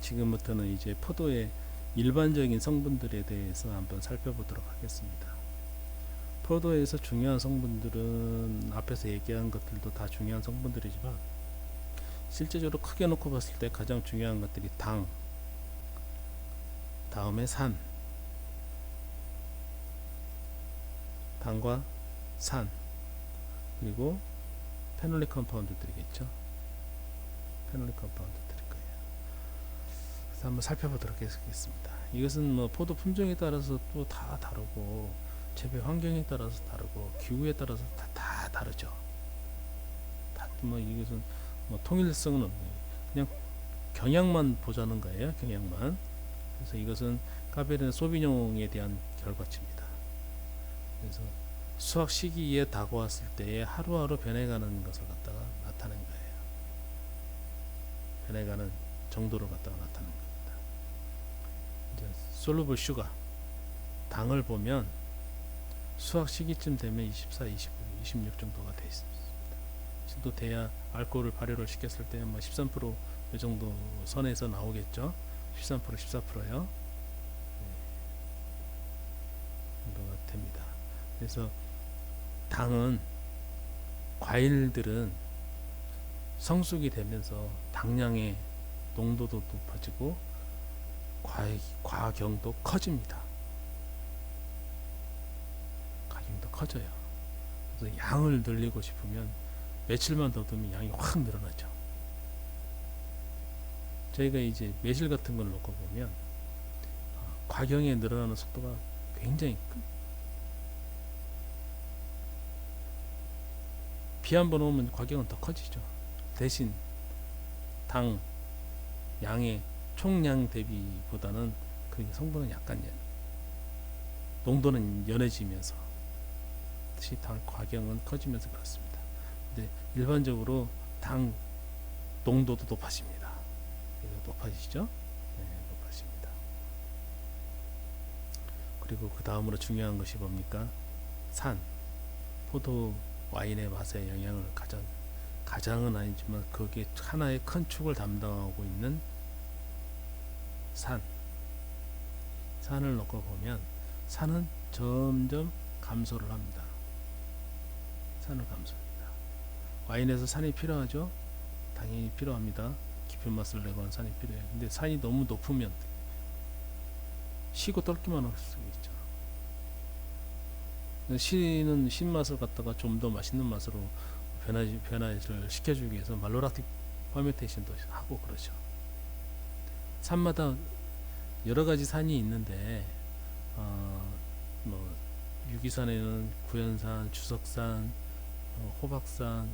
지금부터는 이제 포도의 일반적인 성분들에 대해서 한번 살펴보도록 하겠습니다. 포도에서 중요한 성분들은 앞에서 얘기한 것들도 다 중요한 성분들이지만 실제적으로 크게 놓고 봤을 때 가장 중요한 것들이 당, 다음에 산, 당과 산, 그리고 페놀릭 컴파운드들이겠죠. 페놀릭 컴파운드들일 거예요. 그래서 한번 살펴보도록 하겠습니다. 이것은 뭐 포도 품종에 따라서 또 다 다르고 재배 환경에 따라서 다르고 기후에 따라서 다 다르죠. 뭐 이것은 뭐 통일성은 없네요. 그냥 경향만 보자는 거예요. 경향만. 그래서 이것은 카베르네 소비뇽에 대한 결과치입니다. 그래서 수확 시기에 다가왔을 때에 하루하루 변해가는 것을 갖다가 나타낸 거예요. 변해가는 정도를 갖다가 나타낸 겁니다. 이제 솔루블 슈가 당을 보면 수확 시기쯤 되면 24, 25, 26 정도가 돼 있습니다. 또 돼야 알코올을 발효를 시켰을 때 뭐 13%이 정도 선에서 나오겠죠. 13%, 14%요. 정도가 됩니다. 그래서 당은 과일들은 성숙이 되면서 당량의 농도도 높아지고 과경도 커집니다. 과경도 커져요. 그래서 양을 늘리고 싶으면 며칠만 더 두면 양이 확 늘어나죠. 저희가 이제 매실 같은 걸 놓고 보면 과경에 늘어나는 속도가 굉장히 비 한 번 오면 과경은 더 커지죠. 대신 당 양의 총량 대비보다는 그 성분은 약간 농도는 연해지면서 당 과경은 커지면서 그렇습니다. 근데 일반적으로 당 농도도 높아집니다. 높아지죠? 네, 높아집니다. 그리고 그 다음으로 중요한 것이 뭡니까? 산. 포도 와인의 맛에 영향을 가장은 아니지만 거기에 하나의 큰 축을 담당하고 있는 산을 놓고 보면 산은 점점 감소를 합니다. 산을 감소합니다. 와인에서 산이 필요하죠? 당연히 필요합니다. 깊은 맛을 내고는 산이 필요해요. 근데 산이 너무 높으면 시고 떨기만 할 수 있죠. 시는 신맛을 갖다가 좀 더 맛있는 맛으로 변화를 시켜주기 위해서 말로락틱 퍼멘테이션도 하고 그러죠. 산마다 여러 가지 산이 있는데 뭐 유기산에는 구연산, 주석산, 호박산,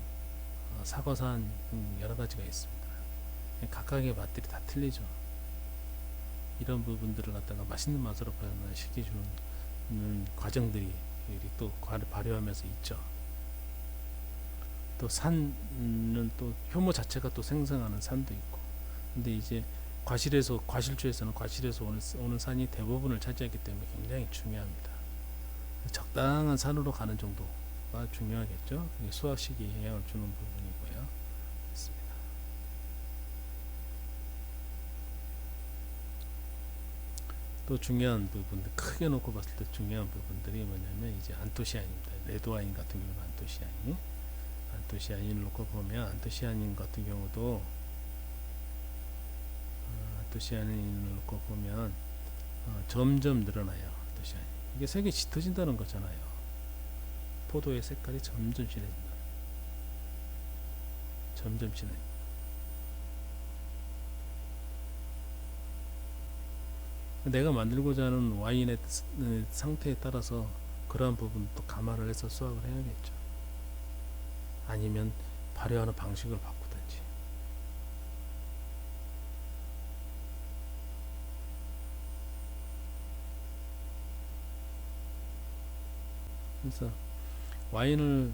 사과산 등 여러 가지가 있습니다. 각각의 맛들이 다 틀리죠. 이런 부분들을 갖다가 맛있는 맛으로 변화시켜주는 과정들이 또 발효하면서 있죠. 또 산은 또 효모 자체가 또 생성하는 산도 있고, 근데 이제 과실주에서는 과실에서 오는 산이 대부분을 차지하기 때문에 굉장히 중요합니다. 적당한 산으로 가는 정도가 중요하겠죠. 수확 시기에 영향을 주는 부분이고요. 있습니다. 또 중요한 부분들, 크게 놓고 봤을 때 중요한 부분들이 뭐냐면 이제 안토시아닌입니다. 레드와인 같은 경우는 안토시아닌을 놓고 보면 안토시아닌 같은 경우도 안토시아닌을 놓고 보면 점점 늘어나요. 안토시아닌. 이게 색이 짙어진다는 거잖아요. 포도의 색깔이 점점 진해진다. 점점 진해. 내가 만들고자 하는 와인의 상태에 따라서 그러한 부분도 감안을 해서 수확을 해야겠죠. 아니면 발효하는 방식을 바꾸든지. 그래서 와인을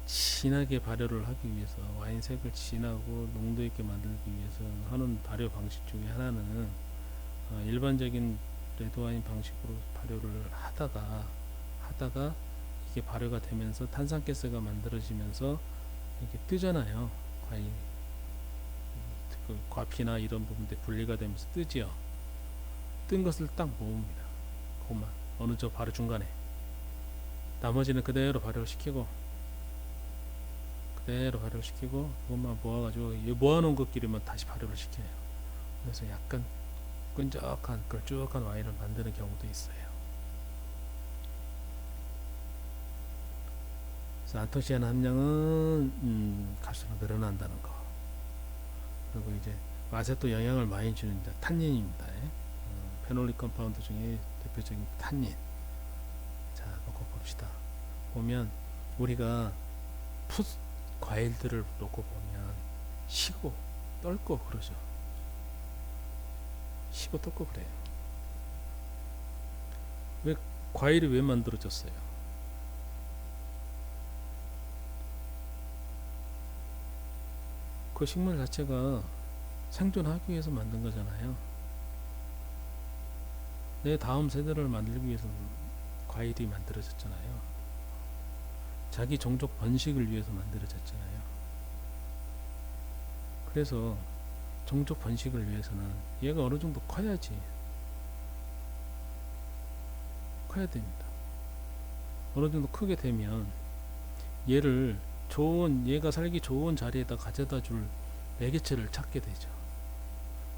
진하게 발효를 하기 위해서, 와인 색을 진하고 농도 있게 만들기 위해서 하는 발효 방식 중에 하나는 일반적인 레드와인 방식으로 발효를 하다가 이게 발효가 되면서 탄산가스가 만들어지면서 이렇게 뜨잖아요. 과일, 그 과피나 이런 부분들 분리가 되면서 뜨지요. 뜬 것을 딱 모읍니다. 그것만 어느 저 바로 중간에, 나머지는 그대로 발효를 시키고 그것만 모아가지고 모아놓은 것끼리만 다시 발효를 시켜요. 그래서 약간 끈적한 걸쭉한 와인을 만드는 경우도 있어요. 그래서 안토시아닌 함량은 갈수록 늘어난다는 거. 그리고 이제 맛에 또 영향을 많이 주는 탄닌입니다. 페놀릭 컴파운드 중에 대표적인 탄닌. 자, 놓고 봅시다. 보면 우리가 과일들을 놓고 보면 시고 떫고 그러죠. 시고 떫고 그래요. 왜 과일이 왜 만들어졌어요? 그 식물 자체가 생존하기 위해서 만든 거잖아요. 내 다음 세대를 만들기 위해서 과일이 만들어졌잖아요. 자기 종족 번식을 위해서 만들어졌잖아요. 그래서 종족 번식을 위해서는 얘가 어느 정도 커야 됩니다. 어느 정도 크게 되면 얘가 살기 좋은 자리에다 가져다 줄 매개체를 찾게 되죠.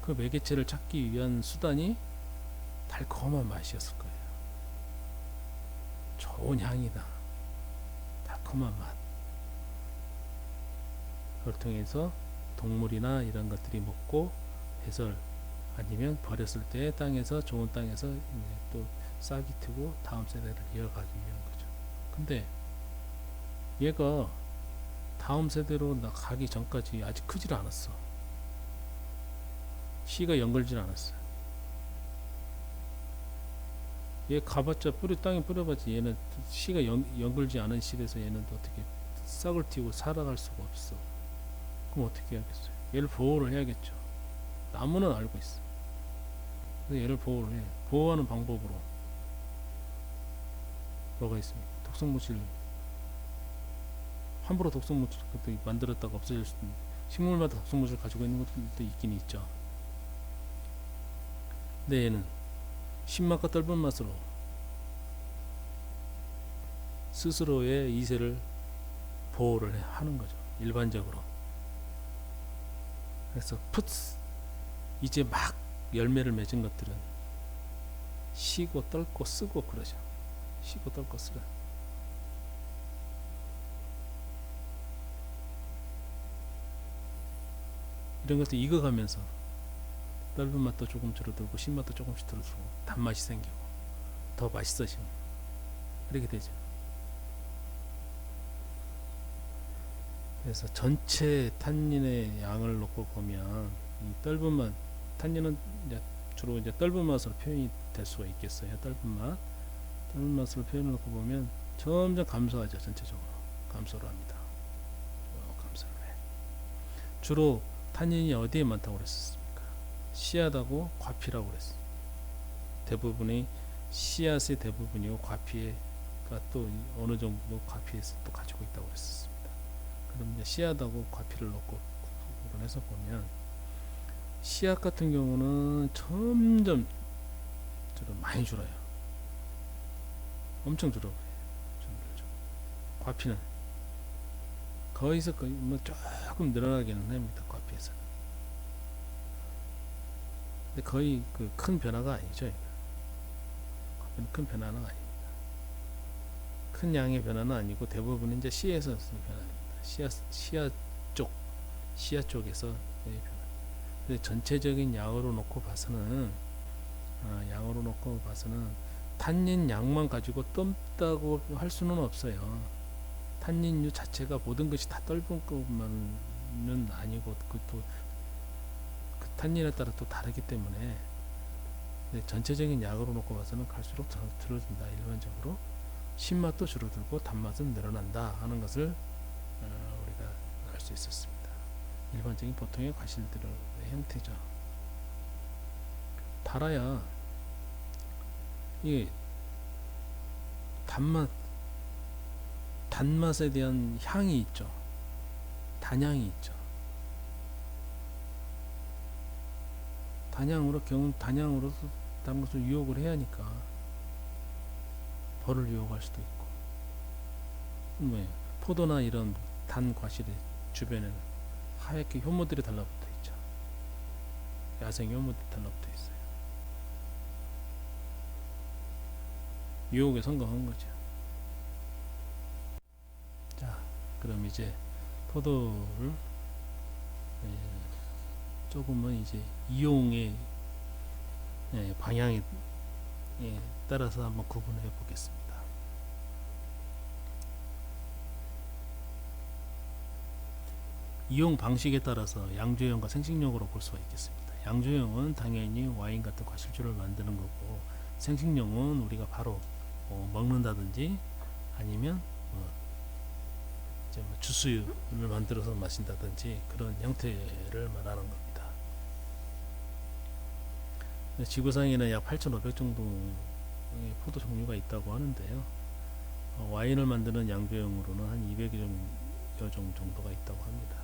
그 매개체를 찾기 위한 수단이 달콤한 맛이었을 거예요. 좋은 향이다. 달콤한 맛. 그걸 통해서 동물이나 이런 것들이 먹고 배설 아니면 버렸을 때 좋은 땅에서 또 싹이 트고 다음 세대를 이어가기 위한 거죠. 근데 얘가 다음 세대로 가기 전까지 아직 크질 않았어. 씨가 연걸질 않았어. 얘 가봤자 땅에 뿌려봤자 얘는 씨가 연걸지 않은 씨에서 얘는 어떻게 싹을 틔우고 살아갈 수가 없어. 그럼 어떻게 해야겠어요? 얘를 보호를 해야겠죠. 나무는 알고 있어. 그래서 얘를 보호를 해. 보호하는 방법으로 뭐가 있습니까? 독성물질, 함부로 독성물질 만들었다가 없어질 수도 있는, 식물마다 독성물질 가지고 있는 것도 있긴 있죠. 근데 얘는 신맛과 떫은 맛으로 스스로의 이세를 보호를 하는 거죠. 일반적으로. 그래서 이제 막 열매를 맺은 것들은 시고 떫고 쓰고 그러죠. 시고 떫고 쓰라. 이런 것도 익어가면서 떫은 맛도 조금 줄어들고 신맛도 조금씩 줄어들고 단맛이 생기고 더 맛있어지고 그렇게 되죠. 그래서 전체 탄닌의 양을 놓고 보면 이 떫은 맛, 탄닌은 주로 떫은 맛으로 표현이 될 수가 있겠어요. 떫은 맛으로 표현을 놓고 보면 점점 감소하죠. 전체적으로 감소를 합니다. 감소를 해. 주로 탄닌이 어디에 많다고 그랬습니까? 씨앗하고 과피라고 그랬어요. 대부분이 씨앗의 대부분이고 과피가 또 어느 정도 과피에서 또 가지고 있다고 그랬습니다. 그럼 이제 씨앗하고 과피를 놓고 구분해서 보면 씨앗 같은 경우는 점점 많이 줄어요. 엄청 줄어버려요. 과피는 거기서 거의 조금 늘어나기는 합니다. 과피에서는. 근데 거의 큰 변화가 아니죠. 큰 변화는 아닙니다. 큰 양의 변화는 아니고 대부분 이제 C에서 변화입니다. 시야 쪽에서 변화. 근데 전체적인 양으로 놓고 봐서는 탄닌 양만 가지고 떫다고 할 수는 없어요. 탄닌류 자체가 모든 것이 다 떫은 것만은 아니고 그것도 그 탄닌에 따라 또 다르기 때문에 전체적인 약으로 놓고 봐서는 갈수록 줄어든다. 일반적으로 신맛도 줄어들고 단맛은 늘어난다 하는 것을 우리가 알 수 있었습니다. 일반적인 보통의 과실들의 형태죠. 달아야 이 단맛에 대한 향이 있죠. 단향이 있죠. 단향으로서 다른 것을 유혹을 해야 하니까 벌을 유혹할 수도 있고, 포도나 이런 단 과실의 주변에는 하얗게 효모들이 달라붙어 있죠. 야생 효모들이 달라붙어 있어요. 유혹에 성공한 거죠. 자, 그럼 이제 포도를 조금은 이제 이용의 방향에 따라서 한번 구분해 보겠습니다. 이용 방식에 따라서 양조형과 생식용으로 볼 수가 있겠습니다. 양조형은 당연히 와인 같은 과실주를 만드는 거고, 생식용은 우리가 바로 먹는다든지 아니면 주스를 만들어서 마신다든지 그런 형태를 말하는 겁니다. 지구상에는 약 8,500 정도의 포도 종류가 있다고 하는데요. 와인을 만드는 양조형으로는 한 200여 종 정도가 있다고 합니다.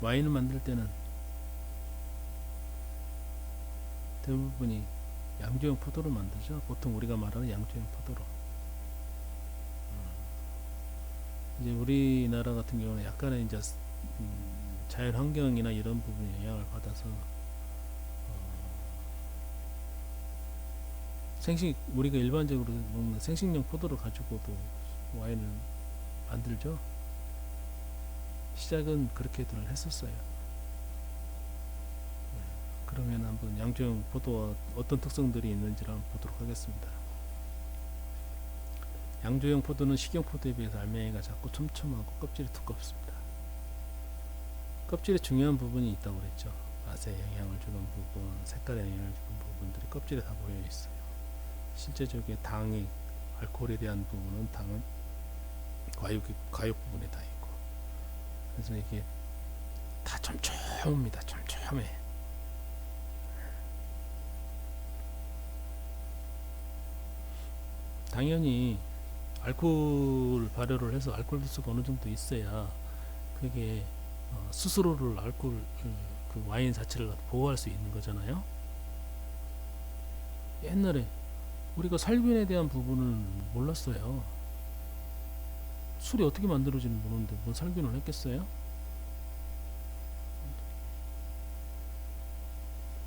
와인을 만들 때는 대부분이 양조형 포도를 만들죠. 보통 우리가 말하는 양조형 포도로. 이제 우리나라 같은 경우는 약간의 이제 자연 환경이나 이런 부분에 영향을 받아서 우리가 일반적으로 먹는 생식용 포도를 가지고도 와인을 만들죠. 시작은 그렇게들 했었어요. 그러면 한번 양조형 포도와 어떤 특성들이 있는지를 한번 보도록 하겠습니다. 양조형 포도는 식용 포도에 비해서 알맹이가 작고 촘촘하고 껍질이 두껍습니다. 껍질에 중요한 부분이 있다고 그랬죠. 맛에 영향을 주는 부분, 색깔에 영향을 주는 부분들이 껍질에 다 모여 있어요. 실제적인 당이, 알코올에 대한 부분은 당은 과육 부분에 다 있고, 그래서 이게 다 촘촘합니다. 촘촘해. 당연히 알코올 발효를 해서 알코올 도수가 어느 정도 있어야 그게 스스로를 그 와인 자체를 보호할 수 있는 거잖아요. 옛날에 우리가 살균에 대한 부분을 몰랐어요. 술이 어떻게 만들어지는지 모르는데 뭔 살균을 했겠어요?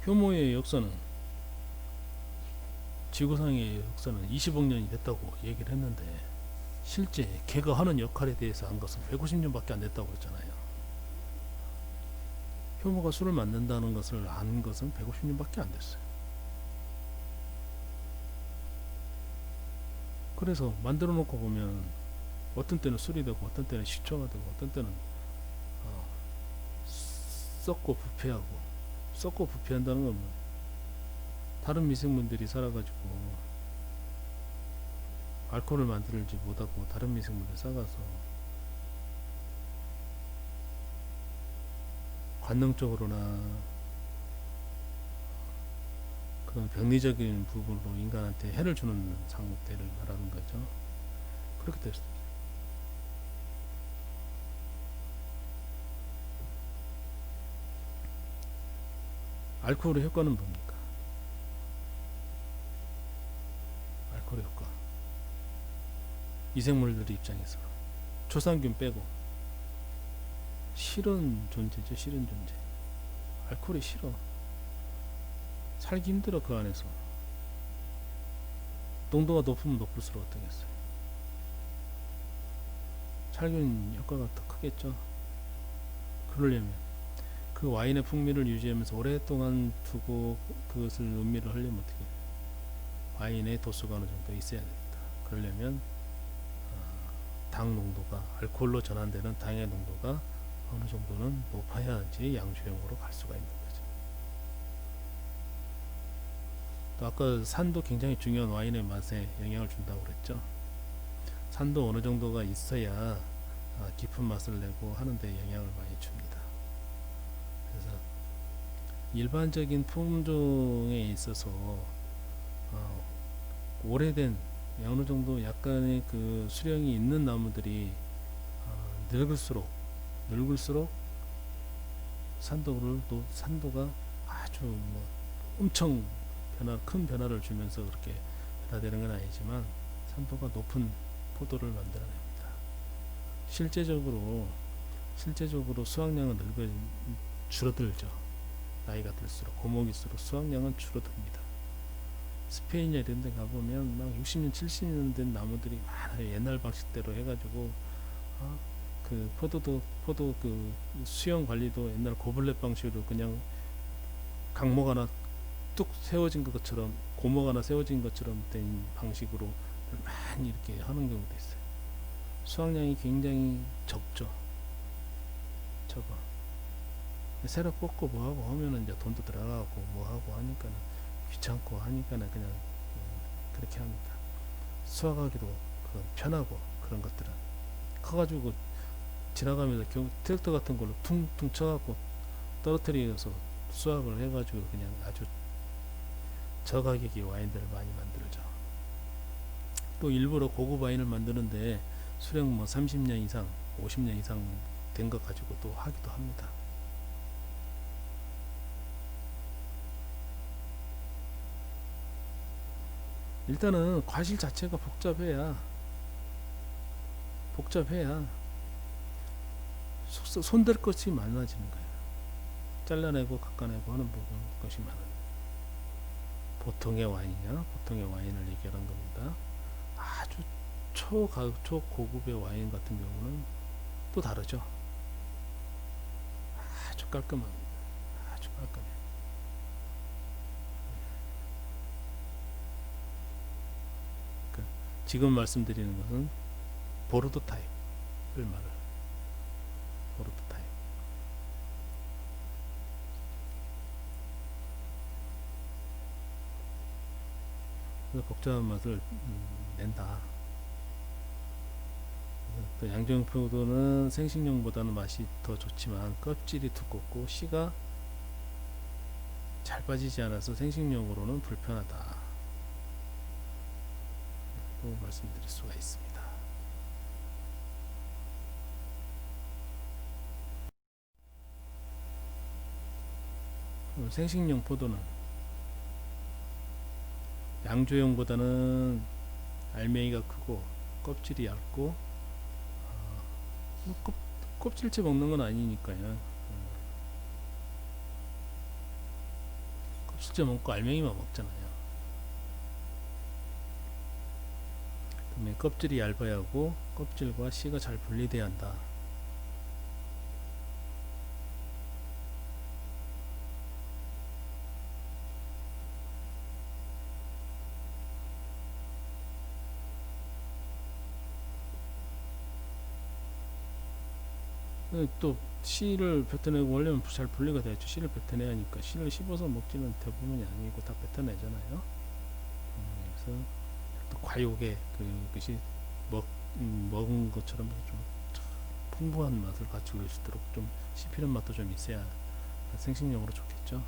효모의 역사는, 지구상의 역사는 20억 년이 됐다고 얘기를 했는데, 실제 걔가 하는 역할에 대해서 한 것은 150년밖에 안 됐다고 했잖아요. 효모가 술을 만든다는 것을 안 것은 150년밖에 안 됐어요. 그래서 만들어 놓고 보면 어떤 때는 술이 되고, 어떤 때는 식초가 되고, 어떤 때는 썩고 부패하고, 썩고 부패한다는 건 다른 미생물들이 살아가지고 알코올을 만들지 못하고 다른 미생물을 썩어서 관능적으로나 그런 병리적인 부분으로 인간한테 해를 주는 상태를 말하는 거죠. 그렇게 됐습니다. 알코올의 효과는 뭡니까? 알코올의 효과, 미생물들 입장에서 초산균 빼고 싫은 존재죠. 싫은 존재. 알코올이 싫어. 살기 힘들어 그 안에서. 농도가 높으면 높을수록 어떻겠어요. 살균 효과가 더 크겠죠. 그러려면 그 와인의 풍미를 유지하면서 오랫동안 두고 그것을 음미를 하려면 어떻게 해요? 와인의 도수가 어느 정도 있어야 됩니다. 그러려면 당 농도가 알코올로 전환되는 당의 농도가 어느 정도는 높아야지 양주형으로 갈 수가 있는 거죠. 또 아까 산도 굉장히 중요한 와인의 맛에 영향을 준다고 그랬죠. 산도 어느 정도가 있어야 깊은 맛을 내고 하는데 영향을 많이 줍니다. 그래서 일반적인 품종에 있어서 오래된 어느 정도 약간의 그 수령이 있는 나무들이 늙을수록 산도가 아주 뭐 엄청 큰 변화를 주면서 그렇게 변화되는 건 아니지만 산도가 높은 포도를 만들어냅니다. 실제적으로 수확량은 줄어들죠. 나이가 들수록 고목일수록 수확량은 줄어듭니다. 스페인이나 이런 데 가보면 막 60년 70년 된 나무들이 많아요. 옛날 방식대로 해가지고 그 포도 그 수영 관리도 옛날 고블렛 방식으로 그냥 강목 하나 뚝 세워진 것처럼 고목 하나 세워진 것처럼 된 방식으로 많이 이렇게 하는 경우도 있어요. 수확량이 굉장히 적죠. 적어. 새로 뽑고 뭐하고 하면은 이제 돈도 들어가고 뭐하고 하니까는 귀찮고 하니까는 그냥 그렇게 합니다. 수확하기도 편하고 그런 것들은 커가지고 지나가면서 트랙터 같은 걸로 퉁퉁 쳐갖고 떨어뜨려서 수확을 해가지고 그냥 아주 저가격의 와인들을 많이 만들죠. 또 일부러 고급 와인을 만드는데 수령 뭐 30년 이상 50년 이상 된 것 가지고 또 하기도 합니다. 일단은 과실 자체가 복잡해야 손댈 것이 많아지는 거예요. 잘라내고 깎아내고 하는 것이 많아요. 보통의 와인이냐? 보통의 와인을 얘기하는 겁니다. 아주 초고급의 와인 같은 경우는 또 다르죠. 아주 깔끔합니다. 아주 깔끔해요. 지금 말씀드리는 것은 보르도 타입을 말을 보르도 타입. 그래서 복잡한 맛을 낸다. 또 양조형 포도는 생식용보다는 맛이 더 좋지만 껍질이 두껍고 씨가 잘 빠지지 않아서 생식용으로는 불편하다. 또 말씀드릴 수가 있습니다. 생식용 포도는 양조형보다는 알맹이가 크고 껍질이 얇고 뭐 껍질째 먹는 건 아니니까요. 껍질째 먹고 알맹이만 먹잖아요. 그다음에 껍질이 얇아야 하고 껍질과 씨가 잘 분리돼야 한다. 또 씨를 뱉어내고 원래는 잘 분리가 되죠. 씨를 뱉어내야 하니까 씨를 씹어서 먹지는 대부분이 아니고 다 뱉어내잖아요. 그래서 또 과육의 그것이 먹은 것처럼 좀 풍부한 맛을 갖추고 있도록 좀 씹히는 맛도 좀 있어야 생식용으로 좋겠죠.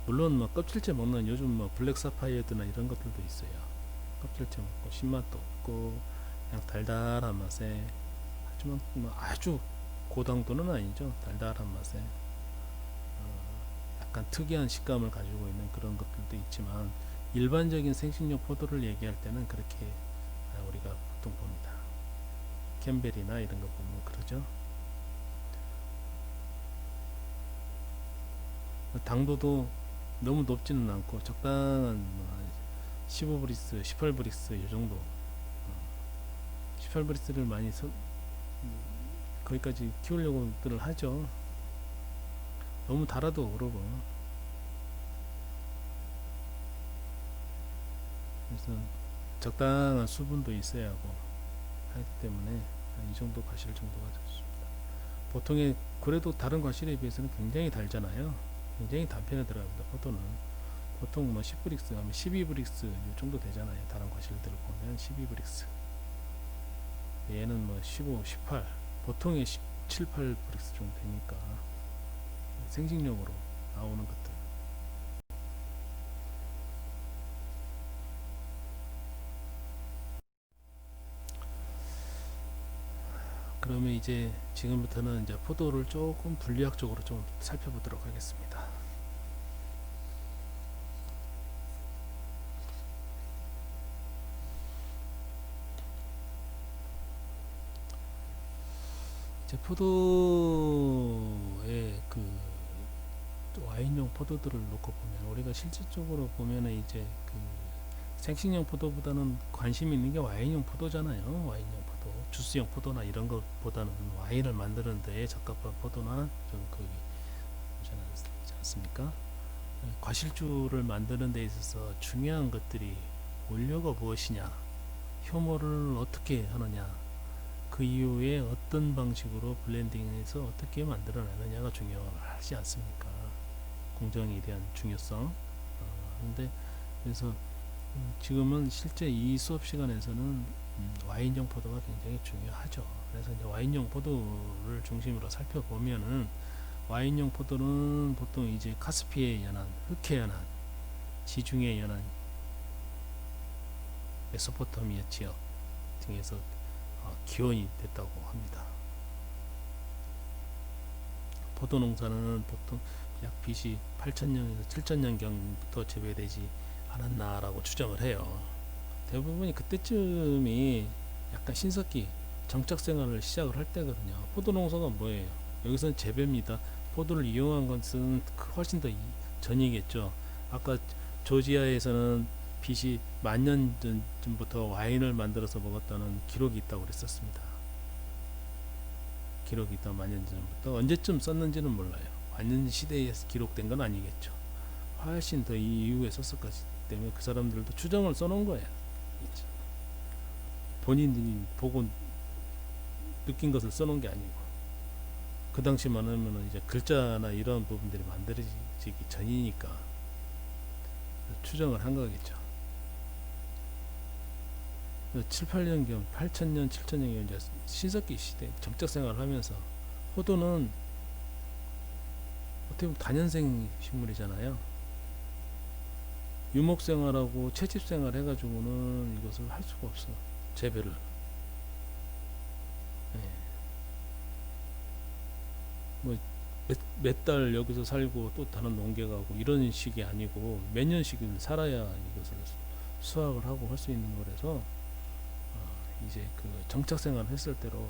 물론 뭐 껍질째 먹는 요즘 뭐 블랙 사파이어드나 이런 것들도 있어요. 껍질째 먹고 신맛도 없고 그냥 달달한 맛에 하지만 뭐 아주 고당도는 아니죠. 달달한 맛에 약간 특이한 식감을 가지고 있는 그런 것들도 있지만 일반적인 생식용 포도를 얘기할 때는 그렇게 우리가 보통 봅니다. 캠벨이나 이런 거 보면 그죠? 당도도 너무 높지는 않고 적당한 15브릭스, 18브릭스 이 정도. 18브릭스를 많이 거기까지 키우려고들 하죠. 너무 달아도 그러고. 그래서 적당한 수분도 있어야 하고 하기 때문에 이 정도 과실 정도가 좋습니다. 보통의 그래도 다른 과실에 비해서는 굉장히 달잖아요. 굉장히 단편에 들어갑니다. 포도는 보통 뭐 10브릭스 하면 12브릭스 이 정도 되잖아요. 다른 과실들을 보면 12브릭스. 얘는 뭐 15, 18 보통의 17, 8브릭스 정도 되니까 생식용으로 나오는 것들. 그러면 이제 지금부터는 이제 포도를 조금 분리학적으로 좀 살펴보도록 하겠습니다. 이제 포도의 그 와인용 포도들을 놓고 보면 우리가 실질적으로 보면은 이제 그 생식용 포도보다는 관심 있는 게 와인용 포도잖아요. 와인용 포도, 주스용 포도나 이런 것보다는 와인을 만드는 데에 적합한 포도나 좀 거기 있지 않습니까? 과실주를 만드는 데 있어서 중요한 것들이 원료가 무엇이냐, 효모를 어떻게 하느냐, 그 이후에 어떤 방식으로 블렌딩해서 어떻게 만들어내느냐가 중요하지 않습니까? 공정에 대한 중요성. 근데 그래서 지금은 실제 이 수업 시간에서는 와인용 포도가 굉장히 중요하죠. 그래서 이제 와인용 포도를 중심으로 살펴보면은 와인용 포도는 보통 이제 카스피에 연한, 흑해 연한, 지중해 연한, 메소포타미아 지역 등에서 기원이 됐다고 합니다. 포도 농사는 보통 약 BC 8000년에서 7000년경부터 재배되지 않았나라고 추정을 해요. 대부분이 그때쯤이 약간 신석기 정착 생활을 시작을 할 때거든요. 포도 농사가 뭐예요? 여기서는 재배입니다. 포도를 이용한 것은 훨씬 더 전이겠죠. 아까 조지아에서는 BC 10,000년 전부터 와인을 만들어서 먹었다는 기록이 있다고 그랬었습니다. 기록이 있다 10,000년 전부터 언제쯤 썼는지는 몰라요. 완전 시대에 기록된 건 아니겠죠. 훨씬 더 이후에 썼을 것이기 때문에 그 사람들도 추정을 써놓은 거예요. 본인들이 보고 느낀 것을 써놓은 게 아니고 그 당시만 하면 이제 글자나 이런 부분들이 만들어지기 전이니까 추정을 한 거겠죠. 7, 8년경, 8,000년, 7,000년경 이제 신석기 시대 정착 생활을 하면서 포도는 어떻게 보면 다년생 식물이잖아요. 유목 생활하고 채집 생활 해가지고는 이것을 할 수가 없어. 재배를. 네. 뭐 몇 달 여기서 살고 또 다른 농계 가고 이런 식이 아니고 몇 년씩은 살아야 이것을 수확을 하고 할 수 있는 거라서 이제 그 정착 생활을 했을 때로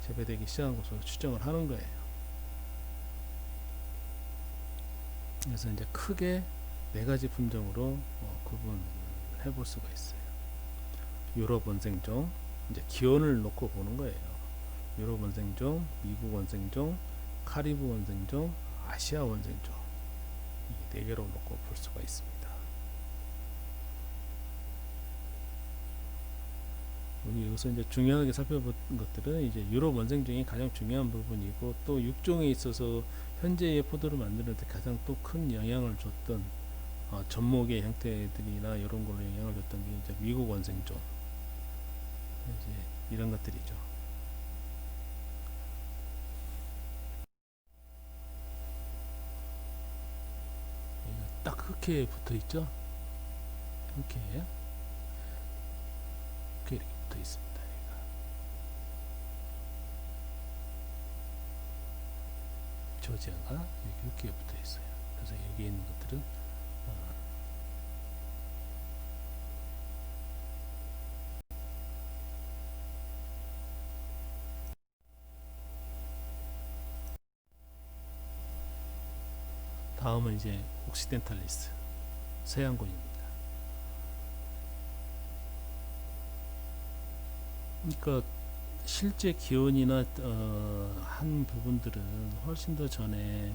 재배되기 시작한 것으로 추정을 하는 거예요. 그래서 이제 크게 네 가지 품종으로 구분해 볼 수가 있어요. 유럽 원생종, 이제 기원을 놓고 보는 거예요. 유럽 원생종, 미국 원생종, 카리브 원생종, 아시아 원생종, 이 네 개로 놓고 볼 수가 있습니다. 우리 여기서 이제 중요하게 살펴본 것들은 이제 유럽 원생종이 가장 중요한 부분이고 또 육종에 있어서 현재의 포도를 만드는 데 가장 또 큰 영향을 줬던 접목의 형태들이나 이런 걸로 영향을 줬던 게 이제 미국 원생종 이제 이런 것들이죠. 딱 흑해에 붙어 있죠. 흑해에 이렇게 붙어 있습니다. 조지아가 이렇게 붙어 있어요. 그래서 여기에 있는 것들은 다음은 이제 옥시덴탈리스 서양권입니다. 그러니까 실제 기원이나 한 부분들은 훨씬 더 전에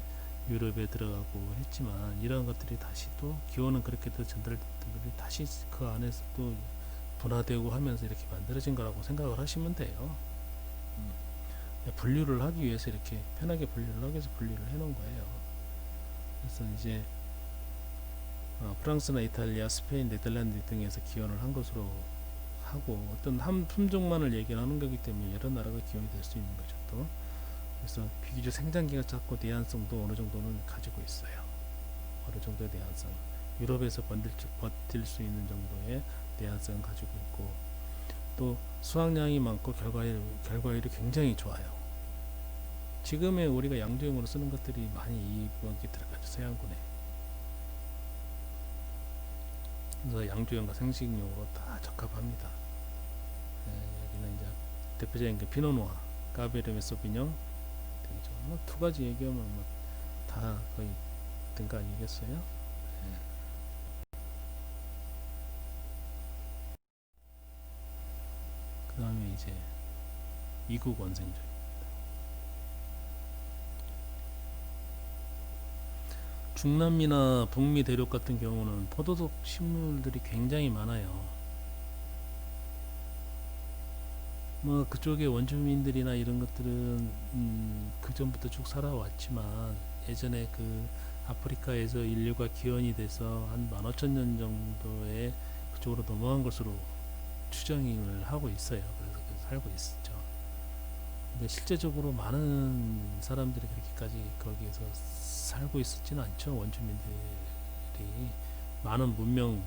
유럽에 들어가고 했지만 이러한 것들이 다시 또 기원은 그렇게 더 전달된 것들이 다시 그 안에서 또 분화되고 하면서 이렇게 만들어진 거라고 생각을 하시면 돼요. 분류를 하기 위해서 이렇게 편하게 분류를 하기 위해서 분류를 해 놓은 거예요. 그래서 이제 프랑스나 이탈리아, 스페인, 네덜란드 등에서 기원을 한 것으로 하고 어떤 한 품종만을 얘기하는 거기 때문에 여러 나라가 기원이 될 수 있는 거죠. 또 그래서 비교적 생장기가 작고 내한성도 어느 정도는 가지고 있어요. 어느 정도의 내한성. 유럽에서 버틸 수 있는 정도의 내한성을 가지고 있고 또 수확량이 많고 결과율이 굉장히 좋아요. 지금의 우리가 양조용으로 쓰는 것들이 많이 이익이 들어가죠. 서양군에. 그래서 양조용과 생식용으로 다 적합합니다. 여기는 이제 대표적인 게 피노누아, 까베르네 소비뇽 등이죠. 두 가지 얘기하면 다 거의 된 거 아니겠어요? 그 다음에 이제 이국 원생종. 중남미나 북미 대륙 같은 경우는 포도독 식물들이 굉장히 많아요. 뭐 그쪽의 원주민들이나 이런 것들은 그 전부터 쭉 살아왔지만 예전에 그 아프리카에서 인류가 기원이 돼서 한 15,000년 정도에 그쪽으로 넘어간 것으로 추정을 하고 있어요. 그래서 살고 있었죠. 근데 실제적으로 많은 사람들이 그렇게까지 거기에서 살고 있었지는 않죠. 원주민들이 많은 문명을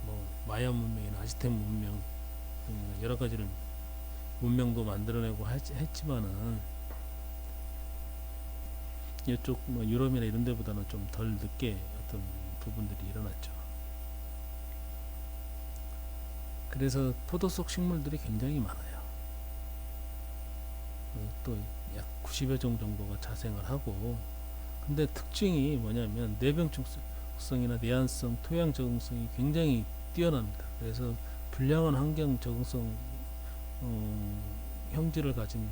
뭐 마야 문명이나 아즈텍 문명 여러 가지를 문명도 만들어내고 했지만은 이쪽 뭐 유럽이나 이런 데보다는 좀 덜 늦게 어떤 부분들이 일어났죠. 그래서 포도 속 식물들이 굉장히 많아요. 또 약 90여 종 정도가 자생을 하고 근데 특징이 뭐냐면 내병충성이나 내한성, 토양 적응성이 굉장히 뛰어납니다. 그래서 불량한 환경 적응성 형질을 가진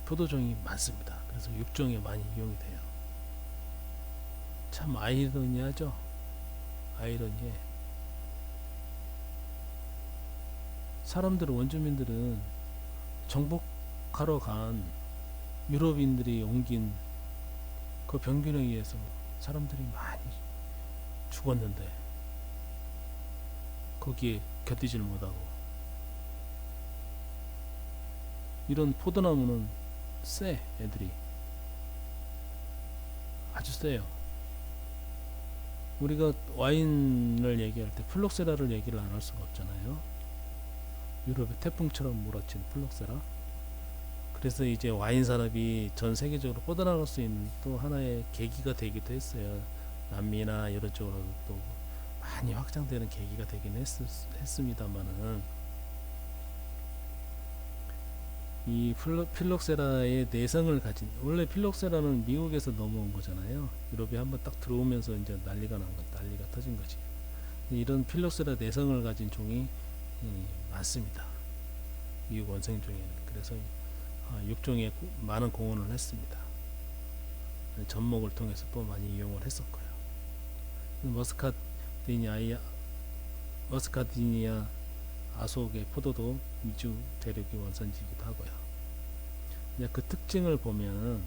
포도종이 많습니다. 그래서 육종에 많이 이용이 돼요. 참 아이러니하죠. 아이러니해. 사람들은 원주민들은 정복하러 간 유럽인들이 옮긴 그 병균에 의해서 사람들이 많이 죽었는데 거기에 견디질 못하고 이런 포도나무는 세 애들이 아주 세요. 우리가 와인을 얘기할 때 플록세라를 얘기를 안 할 수가 없잖아요. 유럽의 태풍처럼 몰아친 플록세라. 그래서 이제 와인 산업이 전 세계적으로 뻗어나갈 수 있는 또 하나의 계기가 되기도 했어요. 남미나 이런 쪽으로 또 많이 확장되는 계기가 되긴 했습니다만은 이 필록세라의 내성을 가진 원래 필록세라는 미국에서 넘어온 거잖아요. 유럽에 한번 딱 들어오면서 이제 난리가 터진 거지. 이런 필록세라 내성을 가진 종이 많습니다. 미국 원생 중에는. 그래서 육종에 많은 공헌을 했습니다. 접목을 통해서 또 많이 이용을 했었고요. 머스카디니아 아속의 포도도 미주 대륙이 원산지이기도 하고요. 이제 그 특징을 보면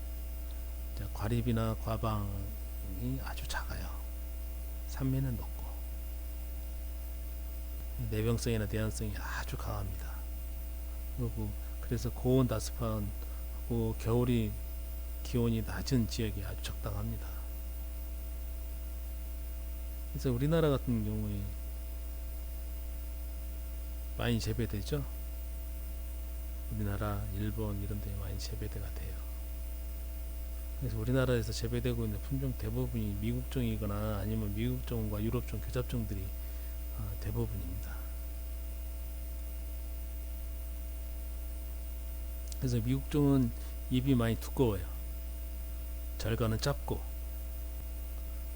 과립이나 과방이 아주 작아요. 산미는 높고 내병성이나 내한성이 아주 강합니다. 그리고 그래서 고온 다습하고 겨울이 기온이 낮은 지역이 아주 적당합니다. 그래서 우리나라 같은 경우에 많이 재배되죠. 우리나라, 일본 이런 데 많이 재배가 돼요. 그래서 우리나라에서 재배되고 있는 품종 대부분이 미국종이거나 아니면 미국종과 유럽종 교잡종들이 대부분입니다. 그래서 미국종은 잎이 많이 두꺼워요. 절간은 짧고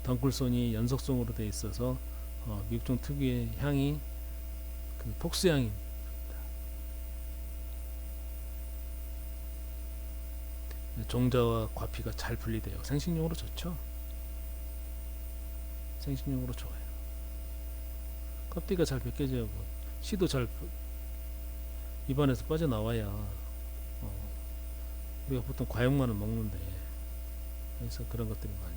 덩굴손이 연속성으로 되어 있어서 미국종 특유의 향이 그 폭스향이 종자와 과피가 잘 분리돼요. 생식용으로 좋죠. 생식용으로 좋아요. 껍데기가 잘 벗겨져야 씨도 잘 입안에서 빠져나와야 우리가 보통 과육만은 먹는데 그래서 그런 것들이 많이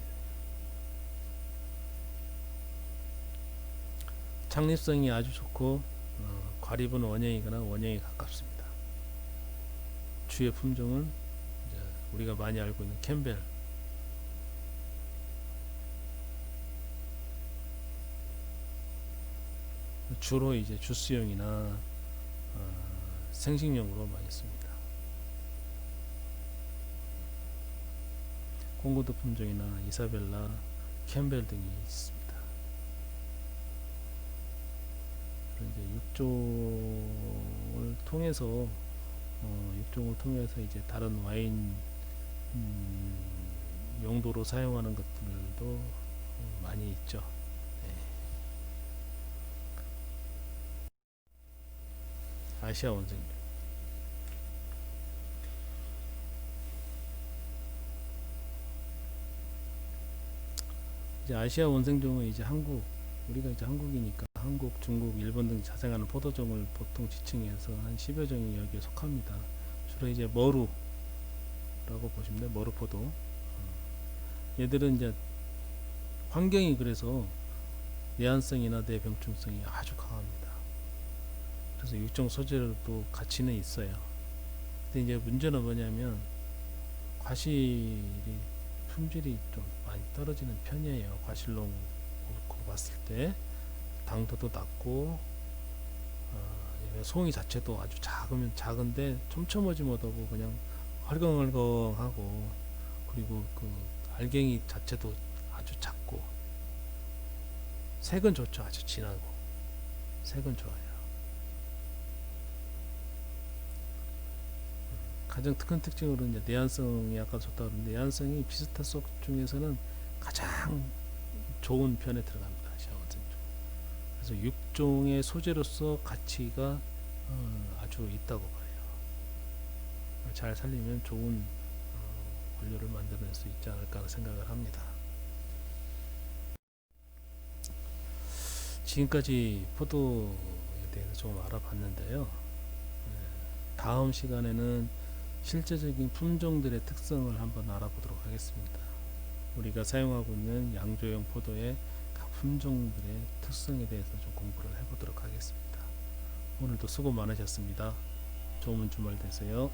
창립성이 아주 좋고 과립은 원형이거나 원형에 가깝습니다. 주의 품종은 이제 우리가 많이 알고 있는 캠벨, 주로 이제 주스용이나 생식용으로 많이 씁니다. 콩고드 품종이나 이사벨라, 캠벨 등이 있습니다. 이제 육종을 통해서 이제 다른 와인 용도로 사용하는 것들도 많이 있죠. 네. 아시아 원생종. 이제 아시아 원생종은 이제 우리가 이제 한국이니까 한국, 중국, 일본 등 자생하는 포도종을 보통 지칭해서 한 10여 종이 여기에 속합니다. 주로 이제 머루라고 보시면 돼요. 머루포도. 얘들은 이제 환경이 그래서 내한성이나 내병충성이 아주 강합니다. 그래서 육종 소재로도 가치는 있어요. 근데 이제 문제는 뭐냐면 과실이 품질이 좀 많이 떨어지는 편이에요. 과실로 봤을 때 당도도 낮고 송이 자체도 아주 작은데 촘촘하지 못하고 그냥 헐렁헐렁하고, 그리고 그 알갱이 자체도 아주 작고, 색은 좋죠. 아주 진하고 색은 좋아요. 가장 큰 특징으로 이제 내한성이 아까 좋다고 했는데, 내한성이 비슷한 속 중에서는 가장 좋은 편에 들어갑니다. 아시아원생종. 그래서 육종의 소재로서 가치가 아주 있다고 봐요. 잘 살리면 좋은 원료를 만들어낼 수 있지 않을까 생각을 합니다. 지금까지 포도에 대해서 좀 알아봤는데요. 다음 시간에는 실제적인 품종들의 특성을 한번 알아보도록 하겠습니다. 우리가 사용하고 있는 양조용 포도의 각 품종들의 특성에 대해서 좀 공부를 해보도록 하겠습니다. 오늘도 수고 많으셨습니다. 좋은 주말 되세요.